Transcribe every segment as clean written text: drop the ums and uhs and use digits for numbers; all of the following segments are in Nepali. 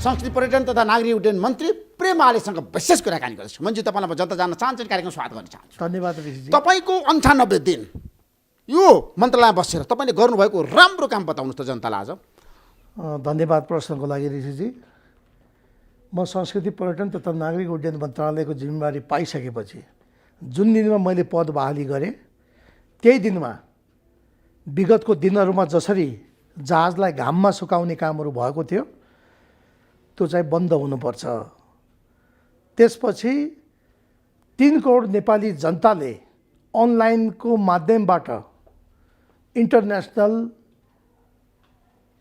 संस्कृति पर्यटन तथा नागरिक उड्डयन मन्त्री प्रेम आलेसँग विशेष कुराकानी गर्दैछु। मन्त्री तपाईँलाई म जनता जान्न चाहन्छु, कार्यक्रम स्वागत गर्न चाहन्छु। धन्यवाद ऋषिजी। तपाईँको 98 दिन यो मन्त्रालय बसेर तपाईँले गर्नुभएको राम्रो काम बताउनुहोस् त जनतालाई आज। धन्यवाद प्रश्नको लागि ऋषिजी। म संस्कृति पर्यटन तथा नागरिक उड्डयन मन्त्रालयको जिम्मेवारी पाइसकेपछि जुन दिनमा मैले पद बहाली गरेँ त्यही दिनमा विगतको दिनहरूमा जसरी जहाजलाई घाममा सुकाउने कामहरू भएको थियो त्यो चाहिँ बन्द हुनुपर्छ। त्यसपछि 3 करोड नेपाली जनताले अनलाइनको माध्यमबाट इन्टरनेसनल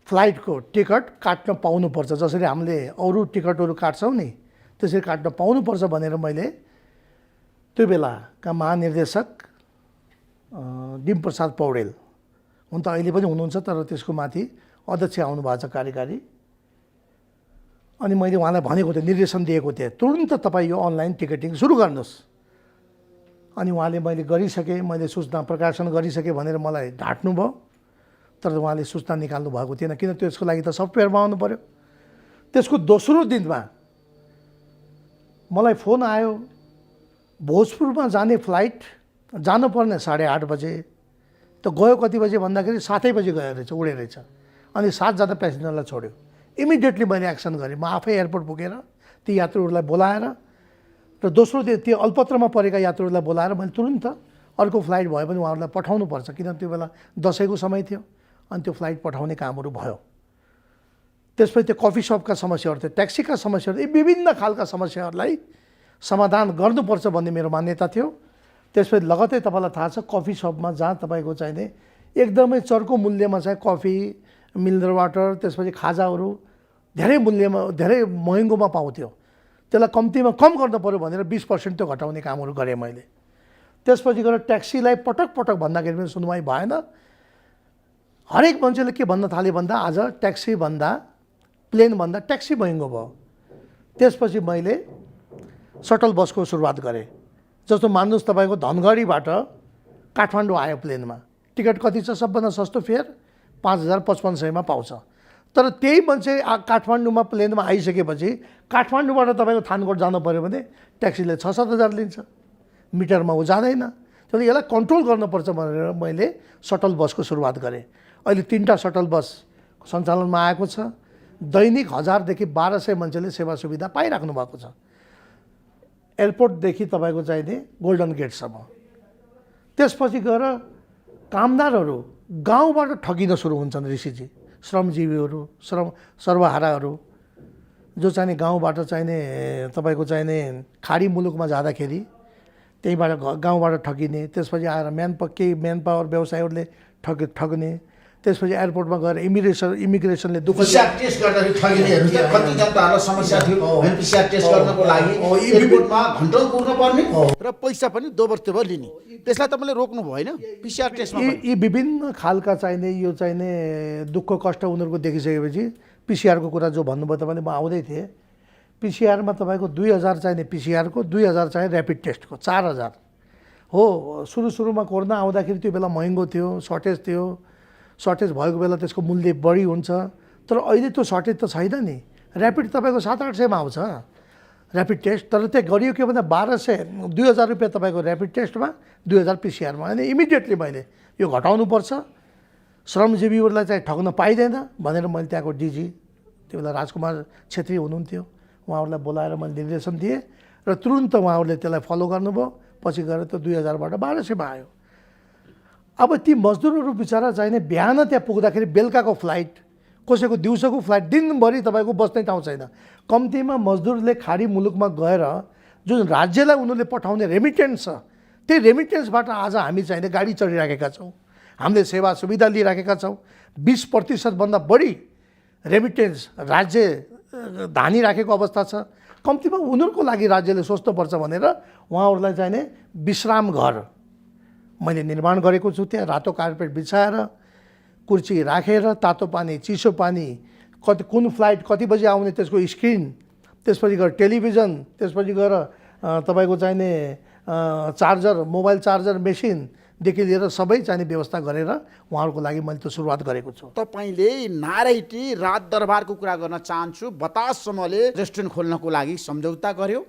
फ्लाइटको टिकट काट्न पाउनुपर्छ। जसरी हामीले अरू टिकटहरू काट्छौँ नि त्यसरी काट्न पाउनुपर्छ भनेर मैले त्यो बेलाका महानिर्देशक डिम्प्रसाद पौडेल, हुन त अहिले पनि हुनुहुन्छ तर त्यसको माथि अध्यक्ष आउनुभएको छ कार्यकारी, अनि मैले उहाँलाई भनेको थिएँ, निर्देशन दिएको थिएँ, तुरुन्त तपाईँ यो अनलाइन टिकटिङ सुरु गर्नुहोस्। अनि उहाँले मैले गरिसकेँ, मैले सूचना प्रकाशन गरिसकेँ भनेर मलाई ढाँट्नुभयो, तर उहाँले सूचना निकाल्नु भएको थिएन, किन त्यसको लागि त सफ्टवेयरमा आउनु पऱ्यो। त्यसको दोस्रो दिनमा मलाई फोन आयो, भोजपुरमा जाने फ्लाइट जानुपर्ने 8:30 बजे, त गयो कति बजे भन्दाखेरि 7 बजे गयो रहेछ, उडे रहेछ, अनि 7 जना प्यासेन्जरलाई छोड्यो। इमिडिएटली मैले एक्सन गरेँ, म आफै एयरपोर्ट पुगेर ती यात्रुहरूलाई बोलाएर र दोस्रो दिन त्यो अल्पत्रमा परेका यात्रुहरूलाई बोलाएर मैले तुरुन्त अर्को फ्लाइट भयो भने उहाँहरूलाई पठाउनुपर्छ, किन त्यो बेला दसैँको समय थियो, अनि त्यो फ्लाइट पठाउने कामहरू भयो। त्यसपछि त्यो कफी सपका समस्याहरू थियो, ट्याक्सीका समस्याहरू, यी विभिन्न खालका समस्याहरूलाई समाधान गर्नुपर्छ भन्ने मेरो मान्यता थियो। त्यसपछि लगतै तपाईँलाई थाहा छ कफी सपमा जहाँ तपाईँको चाहिने एकदमै चर्को मूल्यमा चाहिँ कफी, मिनरल वाटर, त्यसपछि खाजाहरू धेरै मूल्यमा धेरै महँगोमा पाउँथ्यो, त्यसलाई कम्तीमा कम गर्नु पऱ्यो भनेर 20% त्यो घटाउने कामहरू गरेँ मैले। त्यसपछि गएर ट्याक्सीलाई पटक पटक भन्दाखेरि पनि सुनवाई भएन। हरेक मान्छेले के भन्न थाल्यो भन्दा आज ट्याक्सीभन्दा प्लेनभन्दा ट्याक्सी महँगो भयो। त्यसपछि मैले सटल बसको सुरुवात गरेँ। जस्तो मान्नुहोस् तपाईँको धनगढीबाट काठमाडौँ आयो प्लेनमा, टिकट कति छ? सबभन्दा सस्तो फेयर 5,500 पाउँछ। तर त्यही मान्छे काठमाडौँमा प्लेनमा आइसकेपछि काठमाडौँबाट तपाईँको थानकोट जानु पऱ्यो भने ट्याक्सीले 6-7 हजार लिन्छ, मिटरमा ऊ जाँदैन। त्यसले यसलाई कन्ट्रोल गर्नुपर्छ भनेर मैले सटल बसको सुरुवात गरेँ। अहिले 3टा सटल बस सञ्चालनमा आएको छ। दैनिक 1000 देखि 1200 मान्छेले सेवा सुविधा पाइराख्नु भएको छ, एयरपोर्टदेखि तपाईँको चाहिने गोल्डन गेटसम्म। त्यसपछि गएर कामदारहरू गाउँबाट ठगिन सुरु हुन्छन् ऋषिजी। श्रमजीवीहरू, सर्वहाराहरू जो चाहिने गाउँबाट चाहिने तपाईँको चाहिने खाडी मुलुकमा जाँदाखेरि त्यहीबाट गाउँबाट ठगिने, त्यसपछि आएर म्यान पावर व्यवसायीहरूले ठग्ने, त्यसपछि एयरपोर्टमा गएर इमिग्रेसनले दुःख टेस्ट गर्दाखेरि ठगिनेहरू के कति जनताहरूलाई समस्या थियो, पिसिआर टेस्ट गर्नको लागि एयरपोर्टमा घन्टौँ कुर्नु पर्ने र पैसा पनि दोबर लिने, त्यसलाई तपाईँले रोक्नु भएन पिसिआर टेस्टमा। यी विभिन्न खालका चाहिने यो चाहिने दुःख कष्ट उनीहरूको देखिसकेपछि पिसिआरको कुरा जो भन्नुभयो तपाईँले, म आउँदै थिएँ। पिसिआरमा तपाईँको 2000 चाहिने पिसिआरको, 2000 चाहिँ ऱ्यापिड टेस्टको, 4000 हो। सुरुमा कोरोना आउँदाखेरि त्यो बेला महँगो थियो, सर्टेज भएको बेला त्यसको मूल्य बढी हुन्छ, तर अहिले त्यो सर्टेज त छैन नि। ऱ्यापिड तपाईँको 700-800मा आउँछ ऱ्यापिड टेस्ट, तर त्यो गरियो के भन्दा 2000 रुपियाँ तपाईँको ऱ्यापिड टेस्टमा, 2000 पिसिआरमा। अनि इमिडिएटली मैले यो घटाउनुपर्छ, श्रमजीवीहरूलाई चाहिँ ठग्न पाइँदैन भनेर मैले त्यहाँको डिजी, त्यो बेला राजकुमार छेत्री हुनुहुन्थ्यो, उहाँहरूलाई बोलाएर मैले निर्देशन दिएँ र तुरुन्त उहाँहरूले त्यसलाई फलो गर्नुभयो। पछि गएर त्यो 2000बाट 1200मा आयो। अब ती मजदुरहरू बिचरा चाहिने बिहान त्यहाँ पुग्दाखेरि बेलुकाको फ्लाइट, कसैको दिउँसोको फ्लाइट, दिनभरि तपाईँको बस्ने ठाउँ छैन। कम्तीमा मजदुरले खाडी मुलुकमा गएर जुन राज्यलाई उनीहरूले पठाउने रेमिटेन्स छ, त्यही रेमिटेन्सबाट आज हामी चाहिने गाडी चढिराखेका छौँ, हामीले सेवा सुविधा लिइराखेका छौँ। 20% बढी रेमिटेन्स राज्य धानिराखेको अवस्था छ। कम्तीमा उनीहरूको लागि राज्यले सोच्नुपर्छ भनेर उहाँहरूलाई चाहिने विश्राम घर मैले निर्माण गरेको छु। त्यहाँ रातो कार्पेट बिछाएर, कुर्सी राखेर, तातो पानी, चिसो पानी, कुन फ्लाइट कति बजी आउने त्यसको स्क्रिन, त्यसपछि गएर टेलिभिजन, त्यसपछि गएर तपाईँको चाहिने चार्जर, मोबाइल चार्जर मेसिन, देखि लिएर सबै चाहिने व्यवस्था गरेर उहाँहरूको लागि मैले त्यो सुरुवात गरेको छु। तपाईँले नारायटी राज दरबारको कुरा गर्न चाहन्छु। बताससम्मले रेस्टुरेन्ट खोल्नको लागि सम्झौता गर्यो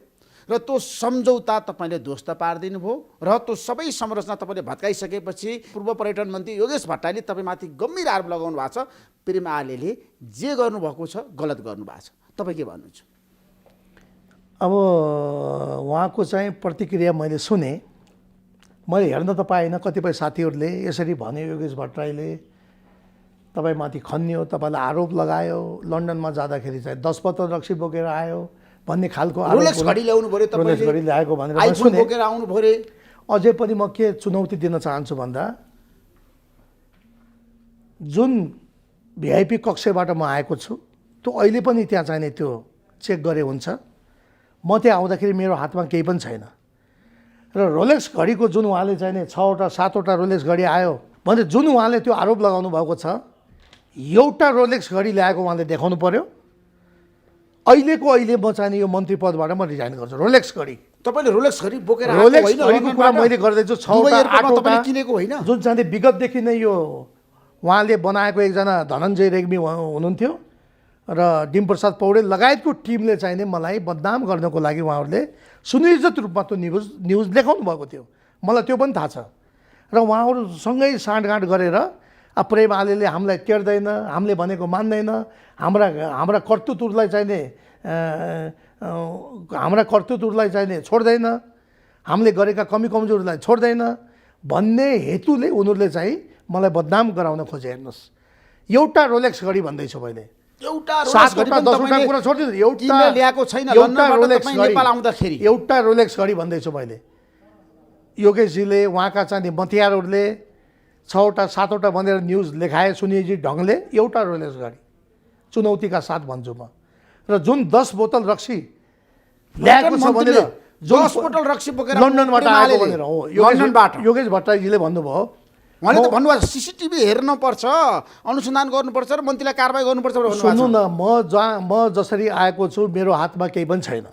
र त्यो सम्झौता तपाईँले ध्वस्त पारिदिनु भयो र त्यो सबै संरचना तपाईँले भत्काइसकेपछि पूर्व पर्यटन मन्त्री योगेश भट्टराईले तपाईँमाथि गम्भीर आरोप लगाउनु भएको छ। प्रेम आलेले जे गर्नुभएको छ गलत गर्नुभएको छ। तपाईँ के भन्नुहुन्छ? अब उहाँको चाहिँ प्रतिक्रिया मैले सुने, मैले हेर्न त पाइनँ। कतिपय साथीहरूले यसरी भन्यो, योगेश भट्टराईले तपाईँमाथि खन्यो, तपाईँलाई आरोप लगायो, लन्डनमा जाँदाखेरि चाहिँ 10 बोतल रक्सी बोकेर आयो भन्ने खालको रोलेक्स घडी ल्याउनु पर्यो, रोलेक्स घडी ल्याएको भनेर मैले आइफोन सुने। बोकेर आउनु पर्यो। अझै पनि म के चुनौती दिन चाहन्छु भन्दा, जुन भिआइपी कक्षबाट म आएको छु त्यो अहिले पनि त्यहाँ चाहिने त्यो चेक गरे हुन्छ। म त्यहाँ आउँदाखेरि मेरो हातमा केही पनि छैन र रोलेक्स घडीको जुन उहाँले चाहिने 6वटा 7वटा रोलेक्स घडी आयो भने जुन उहाँले त्यो आरोप लगाउनु भएको छ, एउटा रोलेक्स घडी ल्याएको उहाँले देखाउनु पर्यो। अहिले म चाहिने यो मन्त्री पदबाट म रिजाइन गर्छु। रोलेक्स घडी, तपाईँले रोलेक्स घडी बोकेर रोलेक्स घडीको कुरा मैले गर्दैछु। 6वटा 8वटा किनेको होइन, जुन चाहिँ विगतदेखि नै यो उहाँले बनाएको एकजना धनञ्जय रेग्मी हुनुहुन्थ्यो र डिम्प्रसाद पौडेल लगायतको टिमले चाहिने मलाई बदनाम गर्नको लागि उहाँहरूले सुनियोजित रूपमा त्यो न्युज देखाउनु भएको थियो। मलाई त्यो पनि थाहा छ र उहाँहरूसँगै साँठगाँठ गरेर प्रेम आलेले हामीलाई टेर्दैन, हामीले भनेको मान्दैन, हाम्रा कर्तुत्वलाई चाहिने छोड्दैन, हामीले गरेका कमी कमजोरीलाई छोड्दैन भन्ने हेतुले उनीहरूले चाहिँ मलाई बदनाम गराउन खोजे। हेर्नुहोस्, एउटा रोलेक्स घडी भन्दैछु मैले, एउटा 7वटा 10वटा कुरा छोडिदिनु, एउटा ल्याएको छैन। एउटा रोलेक्स घडी भन्दैछु मैले। योगेशजीले, उहाँका चाहिँ मतियारहरूले 6वटा 7वटा भनेर न्युज लेखाए सुनियोजित ढङ्गले। एउटा रोलेक्स घडी चुनौतीका साथ भन्छु म। र जुन 10 बोतल रक्सी ल्याएको छ भनेर 10 बोतल रक्सी बोकेर लन्डनबाट आएको भनेर हो योगेश भट्टराईजीले भन्नुभयो। उहाँले त भन्नुभयो सिसिटिभी हेर्नुपर्छ, अनुसन्धान गर्नुपर्छ र मन्त्रीलाई कारबाही गर्नुपर्छ। सुन्नु न, म जसरी आएको छु मेरो हातमा केही पनि छैन।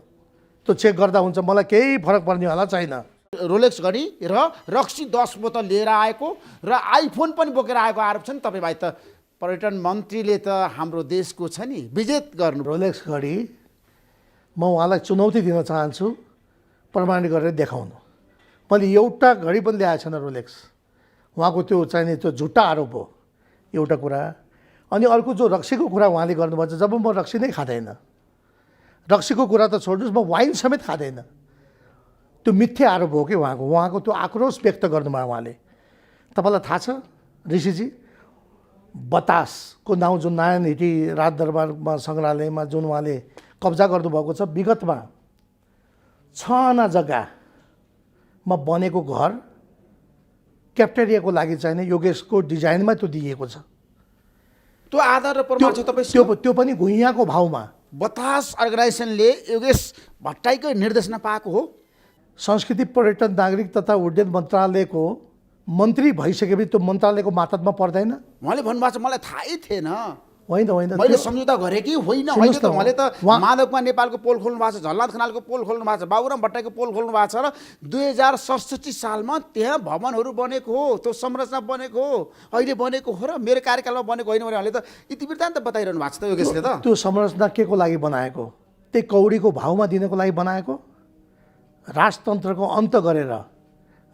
त्यो चेक गर्दा हुन्छ, मलाई केही फरक पर्नेवाला छैन। रोलेक्स घडी र रक्सी 10 बोतल लिएर आएको र आइफोन पनि बोकेर आएको आरोप छ नि तपाईँ भाइ। त पर्यटन मन्त्रीले त हाम्रो देशको छ नि विजेत गर्नु। रोलेक्स घडी म उहाँलाई चुनौती दिन चाहन्छु, प्रमाणित गरेर देखाउनु। मैले एउटा घडी पनि ल्याएको छैन रोलेक्स। उहाँको त्यो चाहिने त्यो झुट्टा आरोप हो एउटा कुरा। अनि अर्को जो रक्सीको कुरा उहाँले गर्नुभएको छ, जब म रक्सी नै खाँदैन, रक्सीको कुरा त छोड्नुहोस्, म वाइन समेत खाँदैन, त्यो मिथ्या आरोप हो कि उहाँको त्यो आक्रोश व्यक्त गर्नुभयो उहाँले। तपाईँलाई थाहा छ ऋषिजी, बतासको नाउँ जुन नारायण राज दरबारमा सङ्ग्रहालयमा जुन उहाँले कब्जा गर्नुभएको छ, विगतमा 6 आना जग्गामा बनेको घर क्याप्टेरियाको लागि चाहिने योगेशको डिजाइनमा त्यो दिएको छ। त्यो आधार र प्रमाण छ तपाईँ? त्यो पनि घुइयाँको भाउमा। बतास अर्गनाइजेसनले योगेश भट्टराईकै निर्देशना पाएको हो। संस्कृति पर्यटन नागरिक तथा उड्डयन मन्त्रालयको मन्त्री भइसकेपछि त्यो मन्त्रालयको मातहतमा पर्दैन। उहाँले भन्नुभएको छ मलाई थाहै थिएन। होइन होइन, मैले सम्झौता गरेँ कि होइन। होइन त उहाँले त माधवमा नेपालको पोल खोल्नु भएको छ, झलनाथ खनालको पोल खोल्नु भएको छ, बाबुराम भट्टराईको पोल खोल्नु भएको छ र 2067 सालमा त्यहाँ भवनहरू बनेको हो, त्यो संरचना बनेको हो, अहिले बनेको हो र मेरो कार्यकालमा बनेको होइन भने उहाँले त इतिवृत्तान्त बताइरहनु भएको छ त योगेशले। त त्यो संरचना के को लागि बनाएको? त्यही कौडीको भाउमा दिनको लागि बनाएको। राजतन्त्रको अन्त गरेर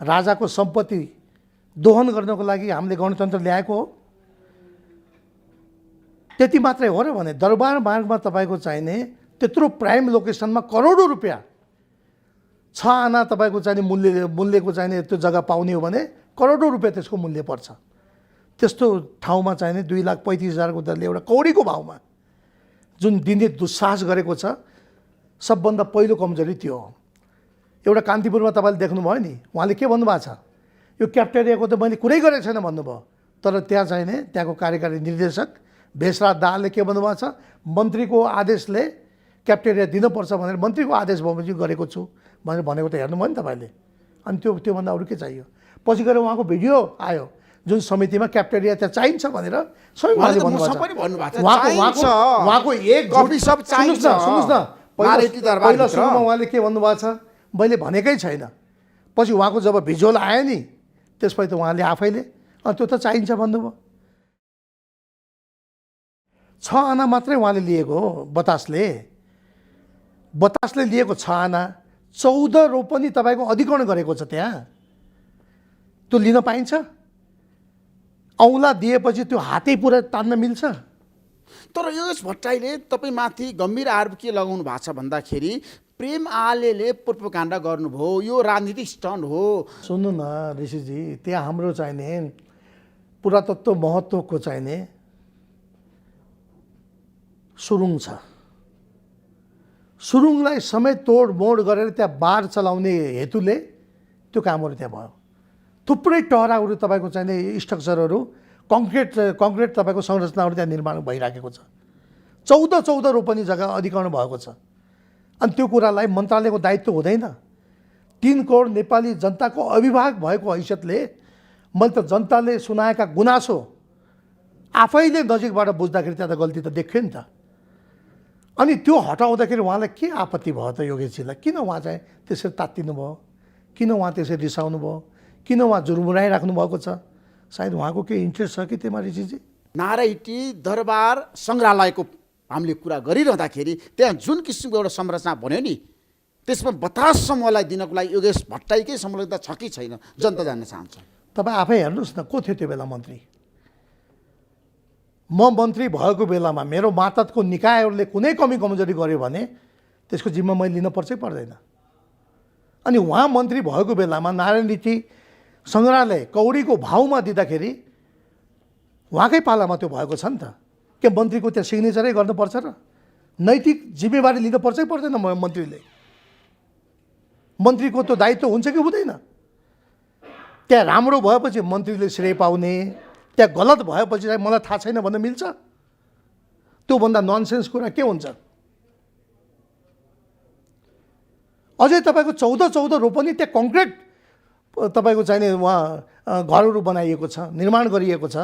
राजाको सम्पत्ति दोहन गर्नको लागि हामीले गणतन्त्र ल्याएको हो। त्यति मात्रै हो र भने दरबार मार्गमा तपाईँको चाहिने त्यत्रो प्राइम लोकेसनमा करोडौँ रुपियाँ 6 आना तपाईँको चाहिने मूल्यको चाहिने त्यो जग्गा पाउने हो भने करोडौँ रुपियाँ त्यसको मूल्य पर्छ। त्यस्तो ठाउँमा चाहिने 2,35,000 दरले एउटा कौडीको भाउमा जुन दिने दुस्साहस गरेको छ, सबभन्दा पहिलो कमजोरी त्यो हो। एउटा कान्तिपुरमा तपाईँले देख्नुभयो नि, उहाँले के भन्नुभएको छ, यो क्याप्टेरियाको त मैले कुरै गरेको छैन भन्नुभयो। तर त्यहाँ चाहिने त्यहाँको कार्यकारी निर्देशक भेषराज दाहालले के भन्नुभएको छ, मन्त्रीको आदेशले क्याप्टेरिया दिनुपर्छ भनेर मन्त्रीको आदेश बमोजिम गरेको छु भनेर भनेको त हेर्नुभयो नि तपाईँले। अनि त्योभन्दा अरू के चाहियो? पछि गएर उहाँको भिडियो आयो जुन समितिमा क्याप्टेरिया त्यहाँ चाहिन्छ भनेर स्वयं उहाँले भन्नुभएको छ। उहाँको एक कफी सप चाहिन्छ। सुन्नुहोस् न, पहिला सुरुमा उहाँले के भन्नुभएको छ, मैले भनेकै छैन। पछि उहाँको जब भिजुअल आयो नि त्यसपछि त उहाँले आफैले त्यो त चाहिन्छ भन्नुभयो। 6 आना मात्रै उहाँले लिएको हो बतासले लिएको 6 आना, 14 रोपनी तपाईँको अधिग्रहण गरेको छ त्यहाँ। त्यो लिन पाइन्छ? औँला दिएपछि त्यो हातै पुरा तान्न मिल्छ? तर योगेश भट्टराईले तपाईँमाथि गम्भीर आरोप के लगाउनु भएको छ भन्दाखेरि प्रेम आलेले प्रोपोगन्डा गर्नुभयो, यो राजनीतिक स्टन्ट हो। सुन्नु न ऋषिजी, त्यहाँ हाम्रो चाहिने पुरातत्व महत्त्वको चाहिने सुरुङ छ। सुरुङलाई समेत तोडमोड गरेर त्यहाँ बार चलाउने हेतुले त्यो कामहरू त्यहाँ भयो। थुप्रै टहराहरू तपाईँको चाहिने स्ट्रक्चरहरू कङ्क्रिट तपाईँको संरचनाहरू त्यहाँ निर्माण भइराखेको छ। 14 रोपनी जग्गा अधिग्रहण भएको छ। अनि त्यो कुरालाई मन्त्रालयको दायित्व हुँदैन? 3 करोड नेपाली जनताको अभिभावक भएको हैसियतले मैले त जनताले सुनाएका गुनासो आफैले नजिकबाट बुझ्दाखेरि त्यहाँ त गल्ती त देख्यो नि त। अनि त्यो हटाउँदाखेरि उहाँलाई के आपत्ति भयो त योगेशजीलाई? किन उहाँ चाहिँ त्यसरी तात्तिनु भयो? किन उहाँ त्यसरी रिसाउनु भयो? किन उहाँ जुर्मुराइराख्नु भएको छ? सायद उहाँको केही इन्ट्रेस्ट छ कि त्यसमा ऋषिजी? नारायटी दरबार सङ्ग्रहालयको हामीले कुरा गरिरहँदाखेरि त्यहाँ जुन किसिमको एउटा संरचना बन्यो नि, त्यसमा बतास समूहलाई दिनको लागि योगेश भट्टराईकै संलग्नता छ कि छैन, जनता जान्न चाहन्छ। तपाईँ आफै हेर्नुहोस् न, को थियो त्यो बेला मन्त्री? म मन्त्री भएको बेलामा मेरो मातहतको निकायहरूले कुनै कमी कमजोरी गर्यो भने त्यसको जिम्मा मैले लिन पर्छ पर्दैन? अनि उहाँ मन्त्री भएको बेलामा नारायण रीति सङ्ग्रहालय कौडीको भाउमा दिँदाखेरि उहाँकै पालामा त्यो भएको छ नि त। के मन्त्रीको त्यहाँ सिग्नेचरै गर्नुपर्छ र? नैतिक जिम्मेवारी लिन पर्छ पर्दैन मन्त्रीले? मन्त्रीको त्यो दायित्व हुन्छ कि हुँदैन? त्यहाँ राम्रो भएपछि मन्त्रीले श्रेय पाउने, त्यहाँ गलत भएपछि चाहिँ मलाई थाहा छैन भन्न मिल्छ? त्योभन्दा ननसेन्स कुरा के हुन्छ? अझै तपाईँको 14 रोपनी त्यहाँ कङ्क्रिट तपाईँको चाहिने उहाँ घरहरू बनाइएको छ, निर्माण गरिएको छ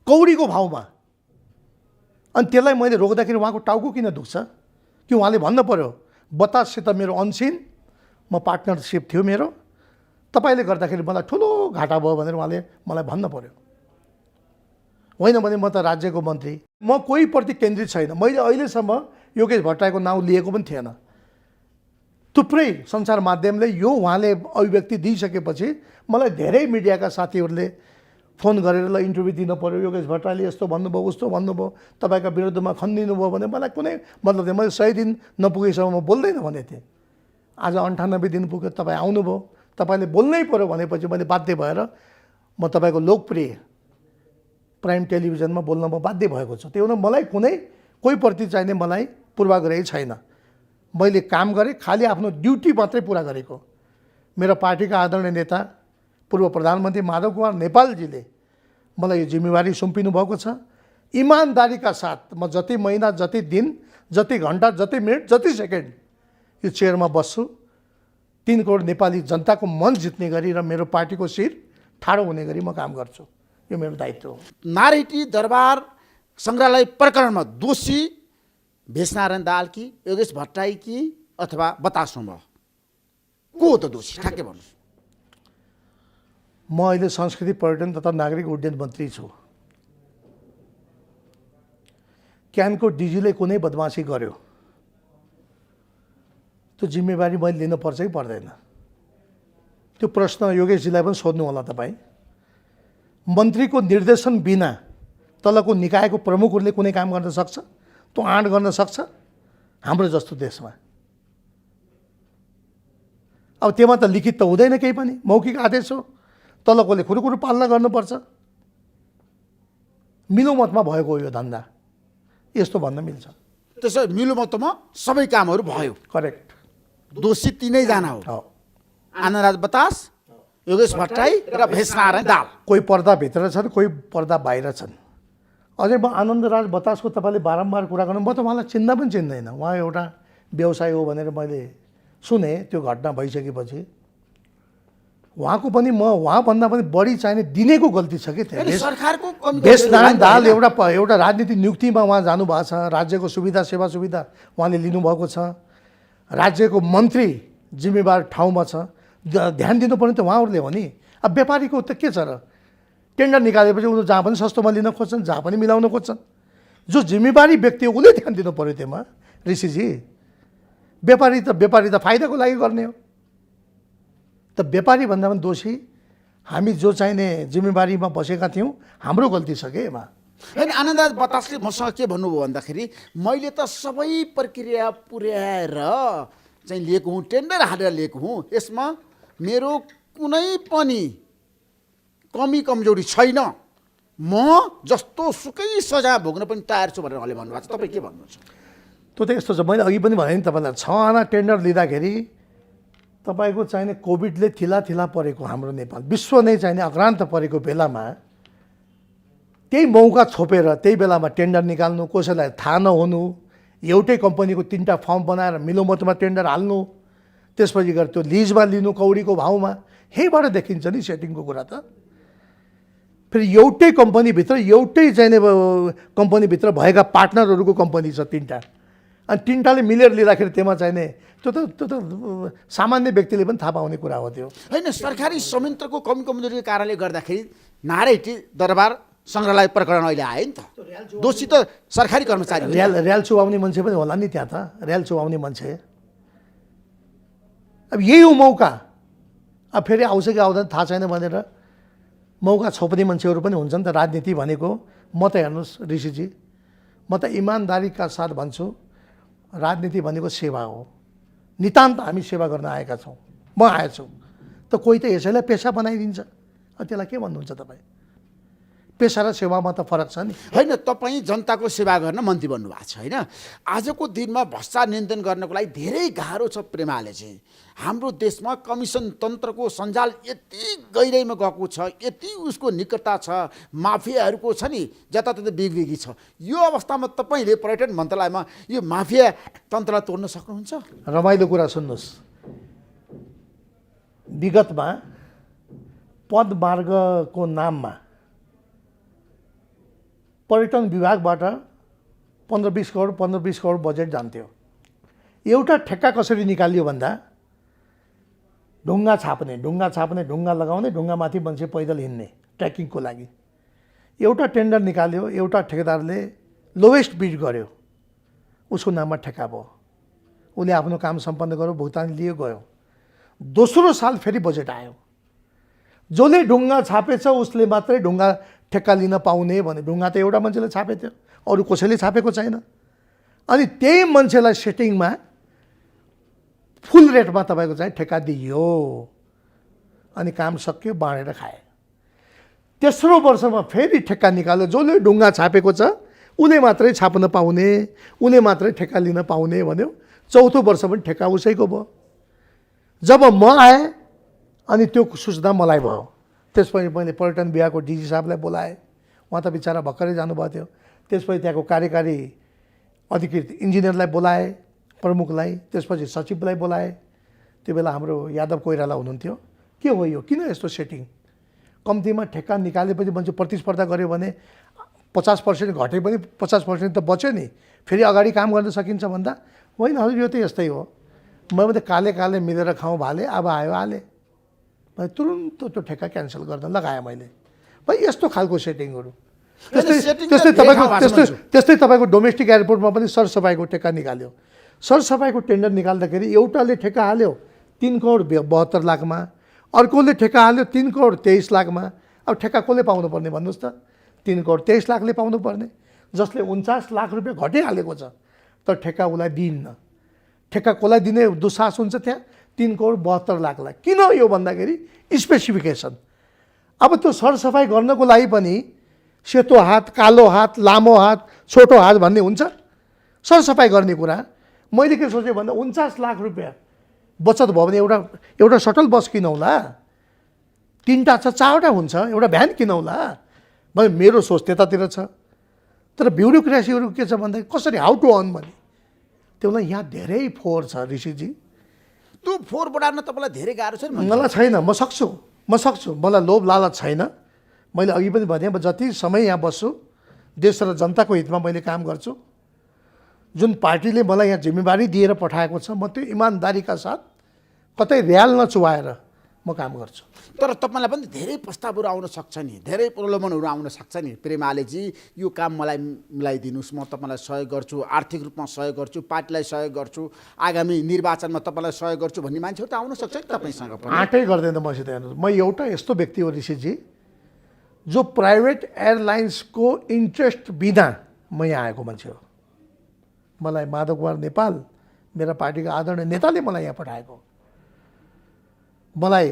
कौडीको भाउमा। अनि त्यसलाई मैले रोक्दाखेरि उहाँको टाउको किन दुख्छ? कि उहाँले भन्नु पर्यो बताससित मेरो अनसिन, म पार्टनरसिप थियो मेरो, तपाईँले गर्दाखेरि मलाई ठुलो घाटा भयो भनेर उहाँले मलाई भन्न पर्यो। होइन भने म त राज्यको मन्त्री, म कोहीप्रति केन्द्रित छैन। मैले अहिलेसम्म योगेश भट्टराईको नाउँ लिएको पनि थिएन। थुप्रै सञ्चार माध्यमले यो उहाँले अभिव्यक्ति दिइसकेपछि मलाई धेरै मिडियाका साथीहरूले फोन गरेर ल इन्टरभ्यू दिन पर्यो, योगेश भट्टराईले यस्तो भन्नुभयो उस्तो भन्नुभयो, तपाईँका विरुद्धमा खनिदिनु भयो भने मलाई कुनै मतलब थिएन। मैले 100 दिन नपुगेसम्म म बोल्दैन भनेको थिएँ। आज 98 दिन पुग्यो, तपाईँ आउनुभयो, तपाईँले बोल्नै पर्यो भनेपछि मैले बाध्य भएर म तपाईँको लोकप्रिय प्राइम टेलिभिजनमा बोल्न म बाध्य भएको छु। त्यो मलाई कोहीप्रति चाहिने मलाई पूर्वाग्रह छैन। मैले काम गरेँ, खालि आफ्नो ड्युटी मात्रै पुरा गरेको। मेरो पार्टीका आदरणीय नेता पूर्व प्रधानमन्त्री माधव कुमार नेपालजीले मलाई यो जिम्मेवारी सुम्पिनु भएको छ। इमान्दारीका साथ म जति महिना, जति दिन, जति घन्टा, जति मिनट, जति सेकेन्ड यो चेयरमा बस्छु, 3 करोड नेपाली जनताको मन जित्ने गरी र मेरो पार्टीको शिर ठाडो हुने गरी म काम गर्छु। यो मेरो दायित्व हो। नारायटी दरबार सङ्ग्रहालय प्रकरणमा दोषी भेषनारायण दाहाल कि योगेश भट्टराई कि अथवा बतास समूह, को हो त दोषी? ठ्याक्कै भन्नुहोस्। म अहिले संस्कृति पर्यटन तथा नागरिक उड्डयन मन्त्री छु। क्यानको डिजीले कुनै बदमासी गर्यो, त्यो जिम्मेवारी मैले लिनुपर्छ कि पर्दैन? त्यो प्रश्न योगेशजीलाई पनि सोध्नु होला तपाईँ। मन्त्रीको निर्देशन बिना तलको निकायको प्रमुखहरूले कुनै काम गर्न सक्छ? त्यो आँट गर्न सक्छ हाम्रो जस्तो देशमा? अब त्यसमा त लिखित त हुँदैन केही पनि, मौखिक आदेश हो। तलकोले कुरो पालना गर्नुपर्छ। मिलोमतमा भएको हो यो धन्दा, यस्तो भन्न मिल्छ। त्यसो मिलोमतमा सबै कामहरू भयो। करेक्ट। दोषी तिनैजना हो, आनन्दराज बतास, योगेश भट्टराई र भेषनारायण दाहाल। कोही पर्दाभित्र छन्, कोही पर्दा बाहिर छन्। अझै म आनन्दराज बतासको तपाईँले बारम्बार कुरा गर्नु, म त उहाँलाई चिन्दा पनि चिन्दैन। उहाँ एउटा व्यवसाय हो भनेर मैले सुने, त्यो घटना भइसकेपछि। उहाँको पनि म उहाँभन्दा पनि बढी चाहिने दिनेको गल्ती छ कि त्यहाँ। सरकारको भेषनारायण दाहाल एउटा राजनीतिक नियुक्तिमा उहाँ जानुभएको छ, राज्यको सुविधा सेवा सुविधा उहाँले लिनुभएको छ, राज्यको मन्त्री जिम्मेवार ठाउँमा छ, ध्यान दिनुपर्ने त उहाँहरूले हो नि। अब व्यापारीको त के छ र, टेन्डर निकालेपछि उनीहरू जहाँ पनि सस्तोमा लिन खोज्छन्, जहाँ पनि मिलाउन खोज्छन्। जो जिम्मेवारी व्यक्ति हो उसले ध्यान दिनु पऱ्यो त्यसमा ऋषिजी। व्यापारी त फाइदाको लागि गर्ने हो। त व्यापारी भन्दा पनि दोषी हामी जो चाहिने जिम्मेवारीमा बसेका थियौँ, हाम्रो गल्ती छ के यसमा। होइन आनन्द बतासले मसँग के भन्नुभयो भन्दाखेरि मैले त सबै प्रक्रिया पुर्याएर चाहिँ लिएको हुँ, टेन्डर हालेर लिएको हुँ, यसमा मेरो कुनै पनि कमी कमजोरी छैन, म जस्तो सुकै सजाय भोग्न पनि तयार छु भनेर उहाँले भन्नुभएको छ। तपाईँ के भन्नुहुन्छ? त्यो त यस्तो छ, मैले अघि पनि भने नि तपाईँलाई 6 आना टेन्डर लिँदाखेरि तपाईँको चाहिने कोभिडले थिला परेको हाम्रो नेपाल विश्व नै चाहिने आक्रान्त परेको बेलामा त्यही मौका छोपेर त्यही बेलामा टेन्डर निकाल्नु, कसैलाई थाहा नहुनु, एउटै कम्पनीको 3टा फर्म बनाएर मिलोमतोमा टेन्डर हाल्नु, त्यसपछि गएर त्यो लिजमा लिनु कौडीको भाउमा, यहीँबाट देखिन्छ नि सेटिङको कुरा त। फेरि एउटै कम्पनीभित्र एउटै चाहिने कम्पनीभित्र भएका पार्टनरहरूको कम्पनी छ 3टा, अनि 3टाले मिलेर लिँदाखेरि त्यसमा चाहिने त्यो त सामान्य व्यक्तिले पनि थाहा पाउने कुरा हो त्यो। होइन, सरकारी संयन्त्रको कमी कमजोरीको कारणले गर्दाखेरि नारायणी दरबार सङ्ग्रहालय प्रकरण अहिले आयो नि त। दोषी त सरकारी कर्मचारी हो। र्याल चुहाउने मान्छे पनि होला नि त्यहाँ त, र्याल चुहाउने मान्छे। अब यही हो मौका। अब फेरि आउँछ कि आउँदैन थाहा छैन भनेर मौका छोप्ने मान्छेहरू पनि हुन्छन् त। राजनीति भनेको म त हेर्नुहोस् ऋषिजी, म त इमान्दारीका साथ भन्छु, राजनीति भनेको सेवा हो। नितान्त हामी सेवा गर्न आएका छौँ, म आएछु। त कोही त यसैलाई पेसा बनाइदिन्छ, त्यसलाई के भन्नुहुन्छ तपाईँ? पेसा र सेवामा त फरक छ नि। होइन, तपाईँ जनताको सेवा गर्न मन्त्री बन्नुभएको छ होइन। आजको दिनमा भ्रष्टाचार नियन्त्रण गर्नको लागि धेरै गाह्रो छ प्रेमाले चाहिँ। हाम्रो देशमा कमिसन तन्त्रको सञ्जाल यति गहिराइमा गएको छ, यति उसको निकटता छ, माफियाहरूको छ नि जताततै बिगबिगी छ। यो अवस्थामा तपाईँले पर्यटन मन्त्रालयमा यो माफिया तन्त्रलाई तोड्न सक्नुहुन्छ? रमाइलो कुरा सुन्नुहोस्, विगतमा पदमार्गको नाममा पर्यटन विभागबाट 15-20 करोड बजेट जान्थ्यो। एउटा ठेक्का कसरी निकालियो भन्दा ढुङ्गा छाप्ने, ढुङ्गा लगाउने, ढुङ्गामाथि मान्छे पैदल हिँड्ने ट्रेकिङको लागि एउटा टेन्डर निकाल्यो। एउटा ठेकेदारले लोवेस्ट बिड गर्यो, उसको नाममा ठेक्का भयो, उसले आफ्नो काम सम्पन्न गर्यो, भुक्तानी लियो, गयो। दोस्रो साल फेरि बजेट आयो, जसले ढुङ्गा छापेछ उसले मात्रै ढुङ्गा ठेक्का लिन पाउने भने। ढुङ्गा त एउटा मान्छेले छापेको थियो, अरू कसैले छापेको छैन। अनि त्यही मान्छेलाई सेटिङमा फुल रेटमा तपाईँको चाहिँ ठेक्का दिइयो, अनि काम सक्यो, बाँडेर खाए। तेस्रो वर्षमा फेरि ठेक्का निकाल्यो, जसले ढुङ्गा छापेको छ उसले मात्रै छाप्न पाउने, उसले मात्रै ठेक्का लिन पाउने भन्यो। चौथो वर्ष पनि ठेक्का उसैको भयो। जब म आएँ अनि त्यो सूचना मलाई भयो, त्यसपछि मैले पर्यटन विभागको डिजी साहबलाई बोलाएँ, उहाँ त बिचरा भर्खरै जानुभएको थियो। त्यसपछि त्यहाँको कार्यकारी अधिकृत इन्जिनियरलाई बोलाएँ, प्रमुखलाई, त्यसपछि सचिवलाई बोलाएँ। त्यो बेला हाम्रो यादव कोइराला हुनुहुन्थ्यो। के हो यो, किन यस्तो सेटिङ? कम्तीमा ठेक्का निकालेपछि मान्छे प्रतिस्पर्धा गऱ्यो भने 50% घटे पनि 50% त बच्यो नि, फेरि अगाडि काम गर्न सकिन्छ भन्दा। होइन हजुर, यो त यस्तै हो। मैले त काले मिलेर खाउँ भाले, अब आयो हाले, मैले तुरुन्त त्यो ठेक्का क्यान्सल गर्न लगाएँ मैले। भाइ यस्तो खालको सेटिङहरू। त्यस्तै तपाईँको डोमेस्टिक एयरपोर्टमा पनि सरसफाइको ठेक्का निकाल्यो। सरसफाइको टेन्डर निकाल्दाखेरि एउटाले ठेक्का हाल्यो 3 करोड 72 लाखमा, अर्कोले ठेक्का हाल्यो 3 करोड 23 लाखमा। अब ठेक्का कसले पाउनु पर्ने भन्नुहोस् त? 3 करोड 23 लाखले पाउनु पर्ने, जसले 49 लाख रुपियाँ घटिहालेको छ, तर ठेक्का उसलाई दिइन्न। ठेक्का कसलाई दिने दुस्साहस हुन्छ त्यहाँ? 3 करोड 72 लाखलाई। किन यो भन्दाखेरि स्पेसिफिकेसन। अब त्यो सरसफाइ गर्नको लागि पनि सेतो हात, कालो हात, लामो हात, छोटो हात भन्ने हुन्छ सरसफाइ गर्ने कुरा। मैले के सोचेँ भन्दा 49 लाख रुपियाँ बचत भयो भने एउटा सटल बस किनौला, 3टा छ 4वटा हुन्छ, एउटा भ्यान किनौला। मेरो सोच त्यतातिर छ। तर ब्युरोक्रेसीहरू के छ भन्दा कसरी हाउ टु अर्न भने त्यसलाई यहाँ धेरै फोहोर छ ऋषिजी। त्यो फोहोर बढार्न तपाईँलाई धेरै गाह्रो छ नि? मलाई छैन, म सक्छु, मलाई लोभ लालच छैन। मैले अघि पनि भने जति समय यहाँ बस्छु देश र जनताको हितमा मैले काम गर्छु। जुन पार्टीले मलाई यहाँ जिम्मेवारी दिएर पठाएको छ, म त्यो इमान्दारीका साथ कतै र्याल नचुहाएर म काम गर्छु। तर तपाईँलाई पनि धेरै प्रस्तावहरू आउन सक्छ नि, धेरै प्रलोभनहरू आउन सक्छ नि, प्रेमालेजी यो काम मलाई मिलाइदिनुहोस्, म तपाईँलाई सहयोग गर्छु, आर्थिक रूपमा सहयोग गर्छु, पार्टीलाई सहयोग गर्छु, आगामी निर्वाचनमा तपाईँलाई सहयोग गर्छु भन्ने मान्छेहरू त आउन सक्छ नि तपाईँसँग पनि। आँटै गर्दैन मसित हेर्नुहोस्, म एउटा यस्तो व्यक्ति हो ऋषिजी जो प्राइभेट एयरलाइन्सको इन्ट्रेस्ट बिना म यहाँ आएको मान्छे हो। मलाई माधव कुमार नेपाल मेरा पार्टीका आदरणीय नेताले मलाई यहाँ पठाएको, मलाई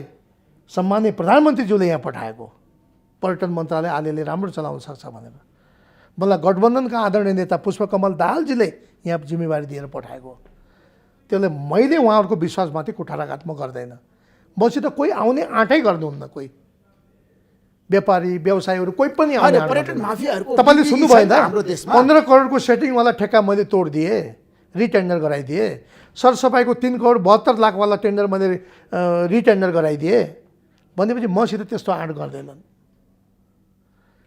सम्माननीय प्रधानमन्त्रीज्यूले यहाँ पठाएको, पर्यटन मन्त्रालय आलेले राम्रो चलाउन सक्छ भनेर। मलाई गठबन्धनका आदरणीय नेता पुष्पकमल दाहालजीले यहाँ जिम्मेवारी दिएर पठाएको। त्यसले मैले उहाँहरूको विश्वासमाथि कुठाराघात म गर्दैन। मसित कोही आउने आँटै गर्नुहुन्न, कोही व्यापारी व्यवसायीहरू कोही पनि आउने आँट पर्यटन गर्दैन। माफियाहरूको तपाईँले सुन्नुभयो नि हाम्रो देशमा 15 करोडको सेटिङवाला ठेक्का मैले तोडिदिएँ, रिटेन्डर गराइदिएँ। सरसफाइको 3 करोड 72 लाखवाला टेन्डर मैले रिटेन्डर गराइदिएँ भनेपछि मसित त्यस्तो आँट गर्दैनन्।